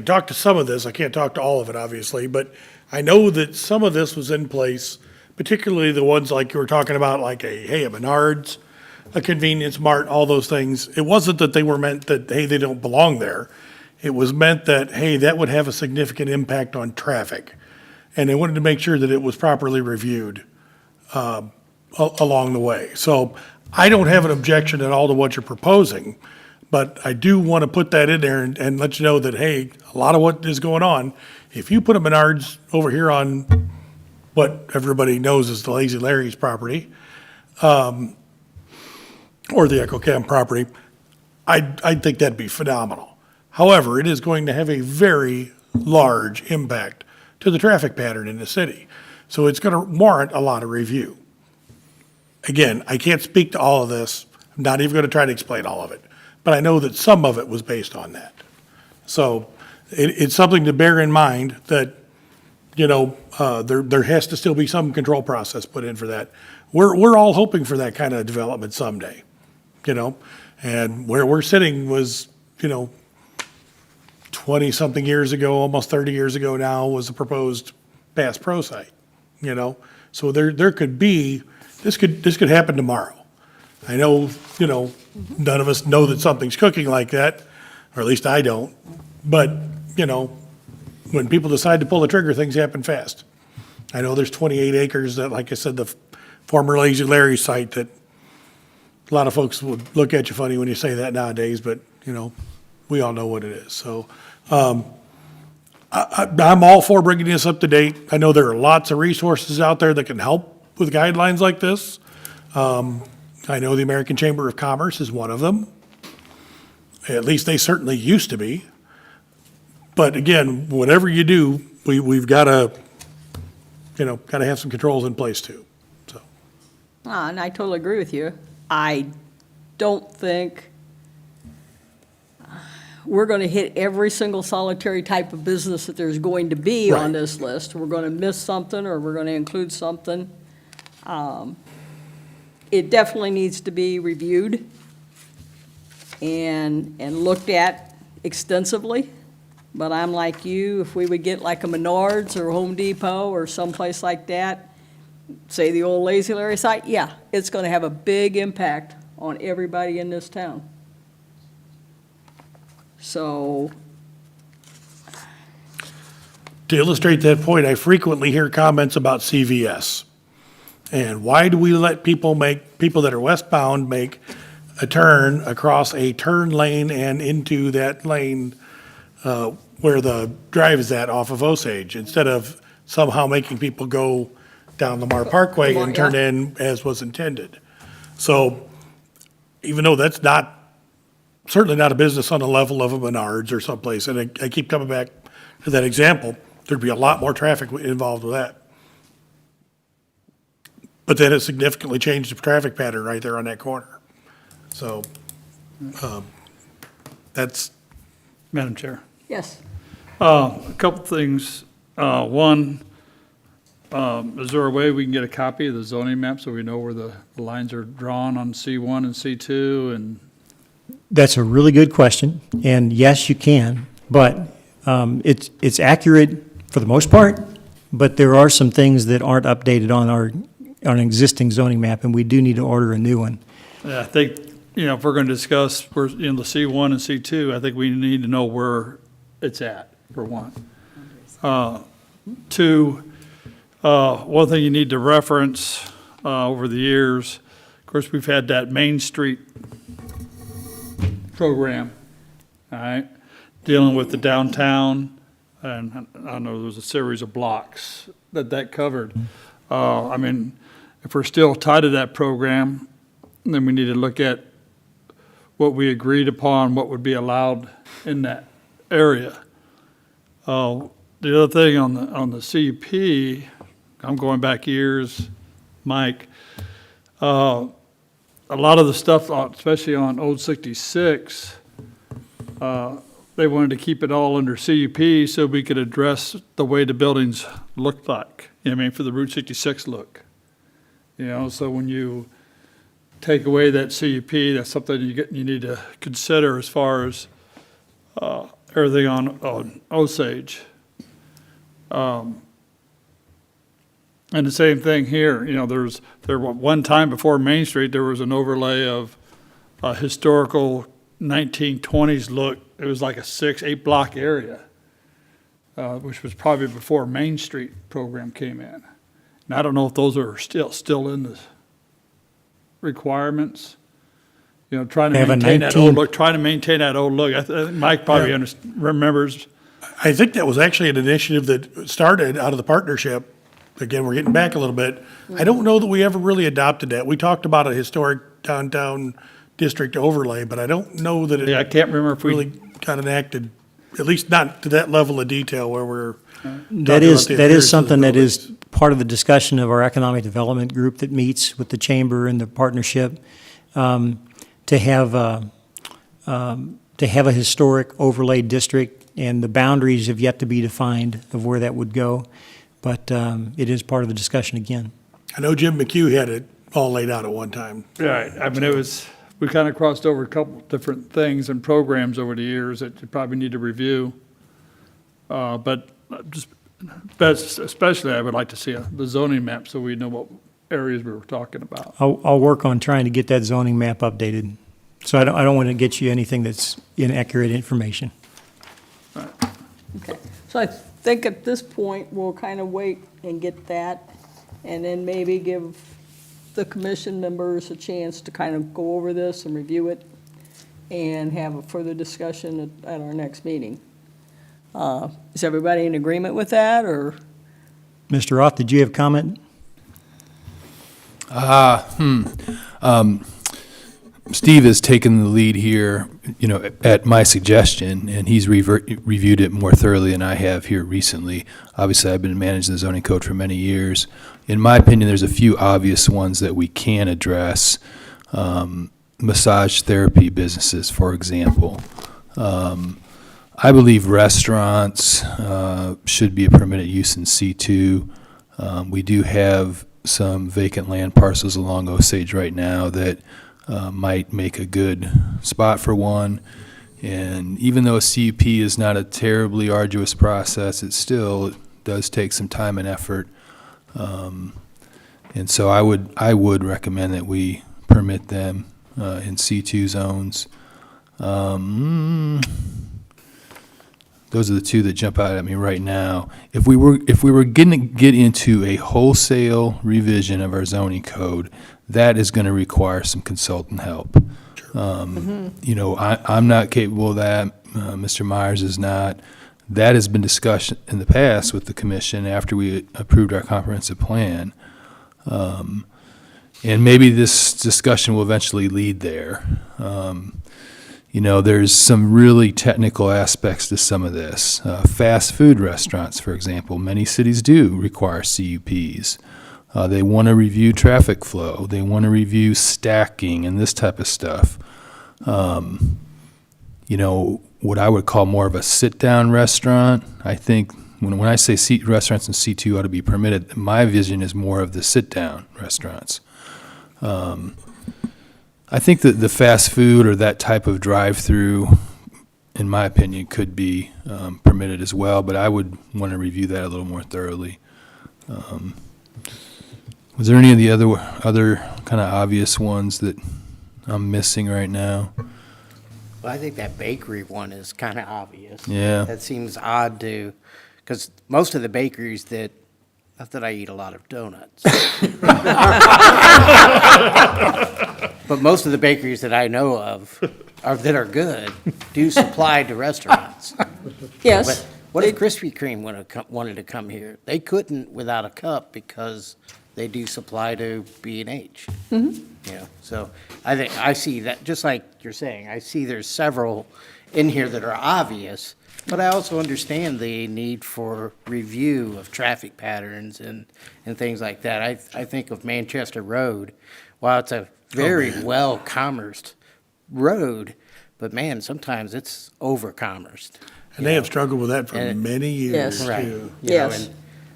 talk to some of this. I can't talk to all of it, obviously, but I know that some of this was in place, particularly the ones like you were talking about, like a Menards, a Convenience Mart, all those things. It wasn't that they were meant that, hey, they don't belong there. It was meant that, hey, that would have a significant impact on traffic. And they wanted to make sure that it was properly reviewed along the way. So I don't have an objection at all to what you're proposing, but I do want to put that in there and let you know that, hey, a lot of what is going on, if you put a Menards over here on what everybody knows is the Lazy Larry's property, or the Echo Cam property, I'd think that'd be phenomenal. However, it is going to have a very large impact to the traffic pattern in the city. So it's going to warrant a lot of review. Again, I can't speak to all of this. I'm not even going to try to explain all of it. But I know that some of it was based on that. So it's something to bear in mind that, you know, there has to still be some control process put in for that. We're all hoping for that kind of development someday, you know. And where we're sitting was, you know, 20-something years ago, almost 30 years ago now, was a proposed Bass Pro site, you know. So there could be, this could happen tomorrow. I know, you know, none of us know that something's cooking like that, or at least I don't. But, you know, when people decide to pull the trigger, things happen fast. I know there's 28 acres that, like I said, the former Lazy Larry site, that a lot of folks would look at you funny when you say that nowadays, but, you know, we all know what it is. So I'm all for bringing this up to date. I know there are lots of resources out there that can help with guidelines like this. I know the American Chamber of Commerce is one of them. At least they certainly used to be. But again, whatever you do, we've got to, you know, got to have some controls in place too. So. And I totally agree with you. I don't think we're gonna hit every single solitary type of business that there's going to be on Right. this list. We're gonna miss something, or we're gonna include something. It definitely needs to be reviewed and looked at extensively. But I'm like you, if we would get like a Menards or Home Depot or someplace like that, say the old Lazy Larry site, yeah, it's gonna have a big impact on everybody in this town. So, To illustrate that point, I frequently hear comments about CVS. And why do we let people that are westbound make a turn across a turn lane and into that lane where the drive is at off of Osage, instead of somehow making people go down Lamar Parkway and turn in as was intended? So even though that's certainly not a business on the level of a Menards or someplace, and I keep coming back to that example, there'd be a lot more traffic involved with that. But then it significantly changed the traffic pattern right there on that corner. So, that's, Madam Chair. yes, A couple things. One, is there a way we can get a copy of the zoning map so we know where the lines are drawn on C1 and C2? And That's a really good question, and yes, you can, but it's accurate for the most part, but there are some things that aren't updated on our existing zoning map, and we do need to order a new one. I think, if we're going to discuss where, the C1 and C2, I think we need to know where it's at, for one. Two, one thing you need to reference over the years, of course, we've had that Main Street program, all right, dealing with the downtown, and I don't know, there was a series of blocks that covered. If we're still tied to that program, then we need to look at what we agreed upon, what would be allowed in that area. The other thing on the CUP, I'm going back years, Mike, a lot of the stuff, especially on Old 66, they wanted to keep it all under CUP so we could address the way the buildings looked like, for the Route 66 look. So when you take away that CUP, that's something you need to consider as far as everything on Osage. And the same thing here, one time before Main Street, there was an overlay of a historical 1920s look. It was like a 6-8 block area, which was probably before Main Street program came in. And I don't know if those are still in the requirements. Trying to Have a maintain that 19 old look. Trying to maintain that old look. I think Mike probably remembers. I think that was actually an initiative that started out of the partnership. Again, we're getting back a little bit. I don't know that we ever really adopted that. We talked about a historic downtown district overlay, but I don't know that I it can't remember if really got enacted, at least not to that level of detail where we're talking That about is, the that appearance is of something the that is buildings. part of the discussion of our economic development group that meets with the chamber and the partnership, to have a historic overlay district, and the boundaries have yet to be defined of where that would go. But it is part of the discussion again. I know Jim McHugh had it all laid out at one time. Right, we kind of crossed over a couple different things and programs over the years that you probably need to review. But especially I would like to see the zoning map so we know what areas we were talking about. I'll work on trying to get that zoning map updated. So I don't want to get you anything that's inaccurate information. okay. So I think at this point, we'll kind of wait and get that, and then maybe give the commission members a chance to kind of go over this and review it and have a further discussion at our next meeting. Is everybody in agreement with that, or? Mr. Roth, did you have comment? Steve has taken the lead here, at my suggestion, and he's reviewed it more thoroughly than I have here recently. Obviously, I've been managing the zoning code for many years. In my opinion, there's a few obvious ones that we can address. Massage therapy businesses, for example. I believe restaurants should be a permitted use in C2. We do have some vacant land parcels along Osage right now that might make a good spot for one. And even though a CUP is not a terribly arduous process, it still does take some time and effort. And so I would recommend that we permit them in C2 zones. Those are the two that jump out at me right now. If we were going to get into a wholesale revision of our zoning code, that is going to require some consultant help. You know, I'm not capable of that. Mr. Myers is not. That has been discussed in the past with the commission after we approved our comprehensive plan. And maybe this discussion will eventually lead there. You know, there's some really technical aspects to some of this. Fast food restaurants, for example, many cities do require CUPs. They want to review traffic flow. They want to review stacking and this type of stuff. You know, what I would call more of a sit-down restaurant, I think when I say restaurants in C2 ought to be permitted, my vision is more of the sit-down restaurants. I think that the fast food or that type of drive-through, in my opinion, could be permitted as well, but I would want to review that a little more thoroughly. Was there any of the other kind of obvious ones that I'm missing right now? Well, I think that bakery one is kind of obvious. Yeah. That seems odd to, because most of the bakeries that, not that I eat a lot of donuts. But most of the bakeries that I know of, that are good, do supply to restaurants. Yes. But what if Krispy Kreme wanted to come here? They couldn't without a cup because they do supply to B&H. You know, so I think, I see that, just like you're saying, I see there's several in here that are obvious, but I also understand the need for review of traffic patterns and things like that. I think of Manchester Road, while it's a very well-commerced road, but man, sometimes it's over-commerced. And they have struggled with that for And- many Yes. years, Right. too. You know, Yes. and,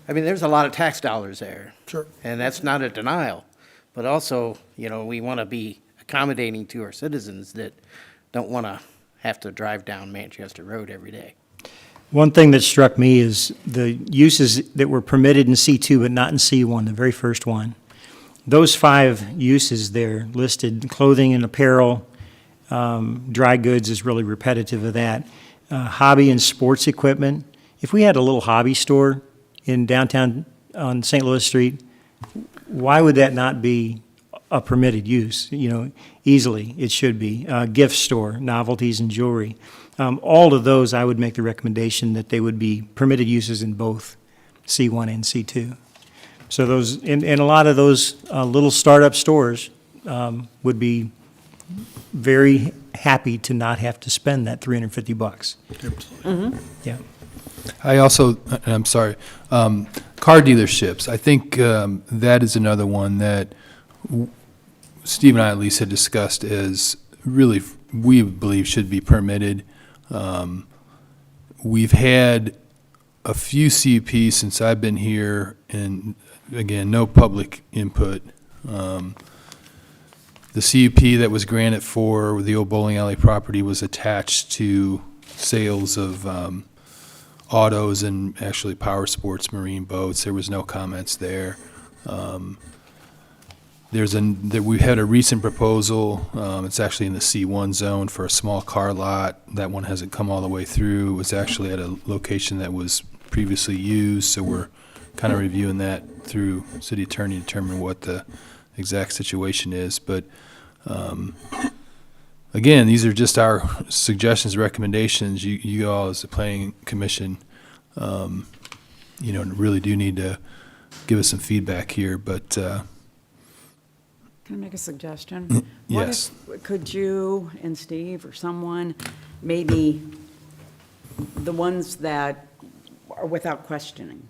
I mean, there's a lot of tax dollars there. Sure. And that's not a denial. But also, you know, we want to be accommodating to our citizens that don't want to have to drive down Manchester Road every day. One thing that struck me is the uses that were permitted in C2 but not in C1, the very first one. Those 5 uses there listed, clothing and apparel, dry goods is really repetitive of that, hobby and sports equipment. If we had a little hobby store in downtown on St. Louis Street, why would that not be a permitted use? You know, easily, it should be. Gift store, novelties and jewelry. All of those, I would make the recommendation that they would be permitted uses in both C1 and C2. So those, and a lot of those little startup stores would be very happy to not have to spend that $350. Yeah. I also, I'm sorry, car dealerships. I think that is another one that Steve and I at least had discussed as really, we believe should be permitted. We've had a few CUPs since I've been here, and again, no public input. The CUP that was granted for the old bowling alley property was attached to sales of autos and actually power sports marine boats. There was no comments there. We had a recent proposal, it's actually in the C1 zone for a small car lot. That one hasn't come all the way through. It was actually at a location that was previously used, so we're kind of reviewing that through city attorney to determine what the exact situation is. But again, these are just our suggestions, recommendations. You all as the planning commission, you know, really do need to give us some feedback here, but Can I make a suggestion? yes. Could you and Steve or someone, maybe the ones that are without questioning,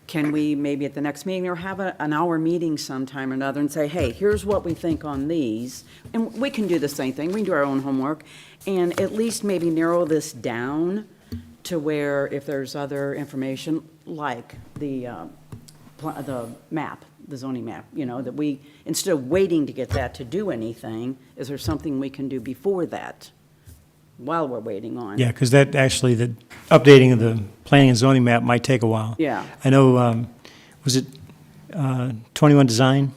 can we maybe at the next meeting or have an hour meeting sometime or another and say, hey, here's what we think on these? And we can do the same thing. We can do our own homework and at least maybe narrow this down to where if there's other information like the map, the zoning map, that we, instead of waiting to get that to do anything, is there something we can do before that while we're waiting on? Yeah, because that actually, the updating of the planning and zoning map might take a while. Yeah. I know, was it 21 Design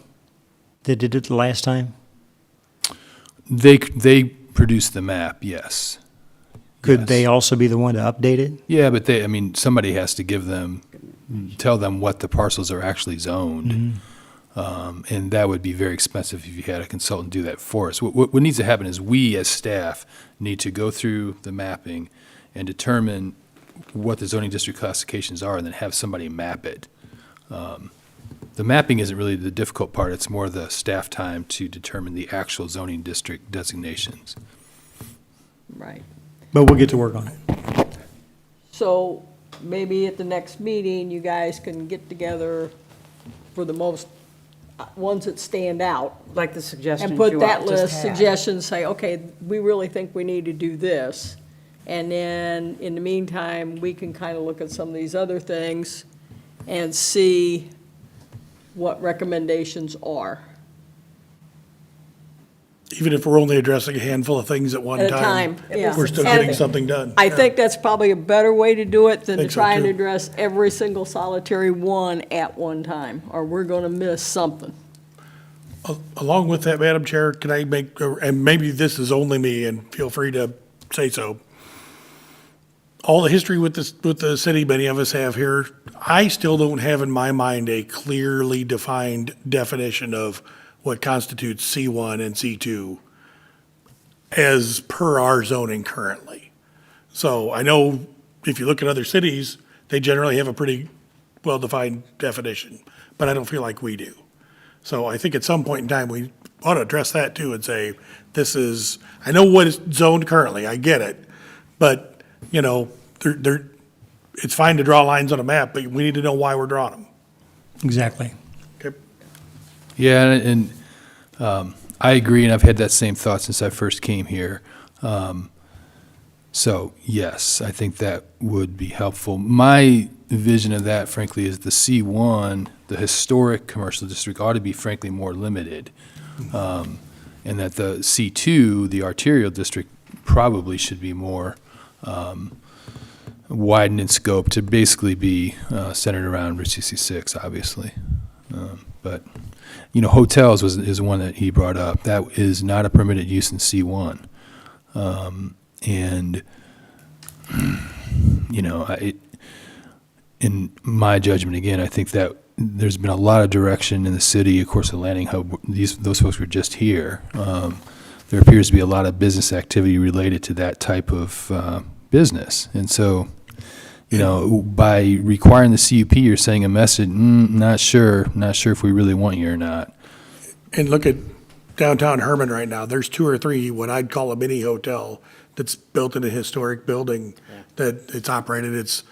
that did it the last time? They produced the map, yes. Could Yes. they also be the one to update it? Yeah, but somebody has to tell them what the parcels are actually zoned. And that would be very expensive if you had a consultant do that for us. What needs to happen is we, as staff, need to go through the mapping and determine what the zoning district classifications are and then have somebody map it. The mapping isn't really the difficult part. It's more the staff time to determine the actual zoning district designations. Right. But we'll get to work on it. So maybe at the next meeting, you guys can get together for the most, ones that stand out. Like the suggestions And put you that just list, had. suggestions, say, okay, we really think we need to do this. And then, in the meantime, we can kind of look at some of these other things and see what recommendations are Even if we're only addressing a handful of things at one at a time. time. Yeah. We're still And getting something done. I Yeah. think that's probably a better way to do it than to Think so, try and too. address every single solitary one at one time, or we're going to miss something. Along with that, Madam Chair, can I make, and maybe this is only me, and feel free to say so. All the history with the city many of us have here, I still don't have in my mind a clearly defined definition of what constitutes C1 and C2 as per our zoning currently. So I know if you look at other cities, they generally have a pretty well-defined definition, but I don't feel like we do. So I think at some point in time, we ought to address that too and say, this is, I know what is zoned currently, I get it, but, it's fine to draw lines on a map, but we need to know why we're drawing them. Exactly. Okay? Yeah, and I agree, and I've had that same thought since I first came here. So, yes, I think that would be helpful. My vision of that, frankly, is the C1, the historic commercial district, ought to be, frankly, more limited. And that the C2, the arterial district, probably should be more widened in scope to basically be centered around Route 66, obviously. But, hotels is one that he brought up. That is not a permitted use in C1. And, in my judgment, again, I think that there's been a lot of direction in the city. Of course, the landing hub, those folks were just here. There appears to be a lot of business activity related to that type of business. And so, by requiring the CUP, you're saying a message, not sure if we really want you or not. And look at downtown Herman right now. There's 2 or 3, what I'd call a mini hotel that's built in a historic building that it's operated. It's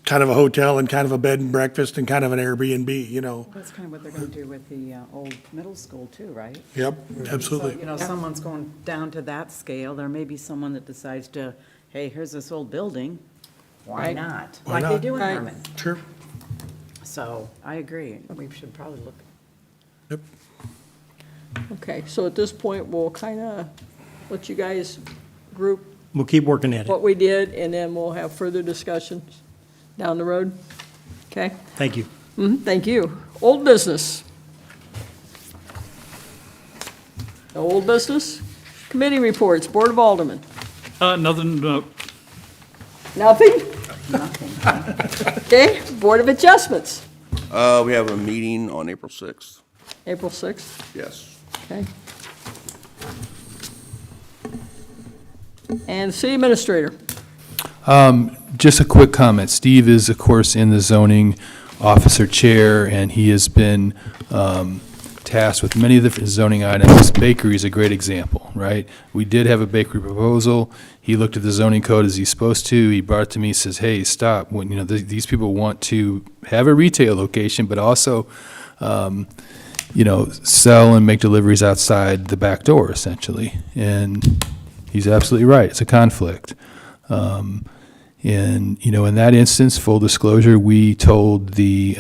kind of a hotel and kind of a bed and breakfast and kind of an Airbnb, That's kind of what they're going to do with the old middle school too, right? Yep, absolutely. So, someone's going down to that scale. There may be someone that decides to, hey, here's this old building. Why Right. not? Why Like they not? do in Right. Herman. Sure. So I agree. We should probably look. Yep. Okay, so at this point, we'll kind of let you guys group We'll keep working at it. what we did, and then we'll have further discussions down the road. Okay? Thank you. Thank you. Old business. No old business? Committee reports, Board of Aldermen. Nothing, Nothing? Okay, Board of Adjustments, We have a meeting on April 6th. April 6th. Yes. Okay. And City Administrator. Just a quick comment. Steve is, of course, in the zoning officer chair, and he has been tasked with many different zoning items. Bakery is a great example, right? We did have a bakery proposal. He looked at the zoning code as he's supposed to. He brought it to me, says, hey, stop. When, you know, these people want to have a retail location, but also, you know, sell and make deliveries outside the back door, essentially. And he's absolutely right. It's a conflict. And, you know, in that instance, full disclosure, we told the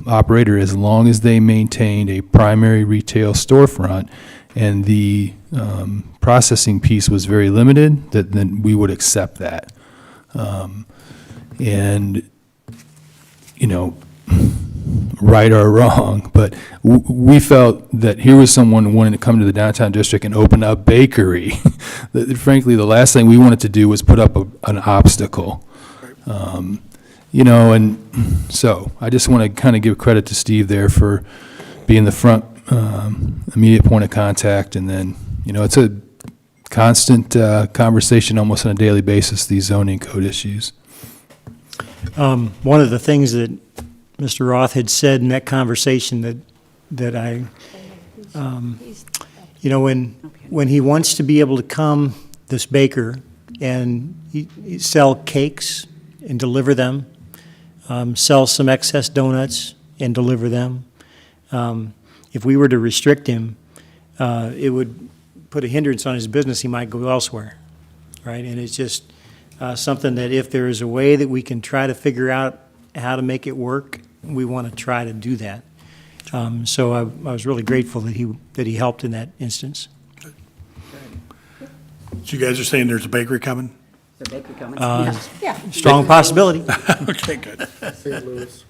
operator, as long as they maintained a primary retail storefront and the processing piece was very limited, that then we would accept that. And, you know, right or wrong, but we felt that here was someone wanting to come to the downtown district and open a bakery. That, frankly, the last thing we wanted to do was put up an obstacle. You know, and so I just want to kind of give credit to Steve there for being the front immediate point of contact, and then, you know, it's a constant conversation almost on a daily basis, these zoning code issues. One of the things that Mr. Roth had said in that conversation that I, you know, when he wants to be able to come, this baker, and he sell cakes and deliver them, sell some excess donuts and deliver them. If we were to restrict him, it would put a hindrance on his business. He might go elsewhere, right? And it's just something that if there is a way that we can try to figure out how to make it work, we want to try to do that. So I was really grateful that he helped in that instance. So you guys are saying there's a bakery coming? The bakery coming? Yeah. Strong possibility. Okay, good. St. Louis.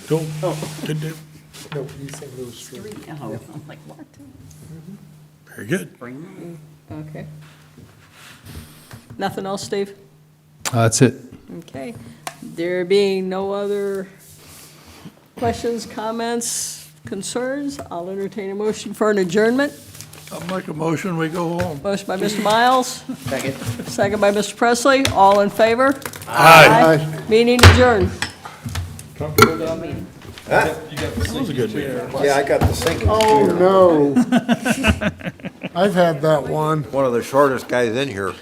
Cool. Good deal. No, East St. Louis Street. Oh, I'm like, what? Very good. Bring them. Okay. Nothing else, Steve? That's it. Okay. There being no other questions, comments, concerns, I'll entertain a motion for an adjournment. I'll make a motion, we go home. Motion by Mr. Miles, Second. second by Mr. Presley. All in favor? Aye. Meeting adjourned. That was a good meeting. Yeah, I got the sinking Oh, chair. no. I've had that one. One of the shortest guys in here.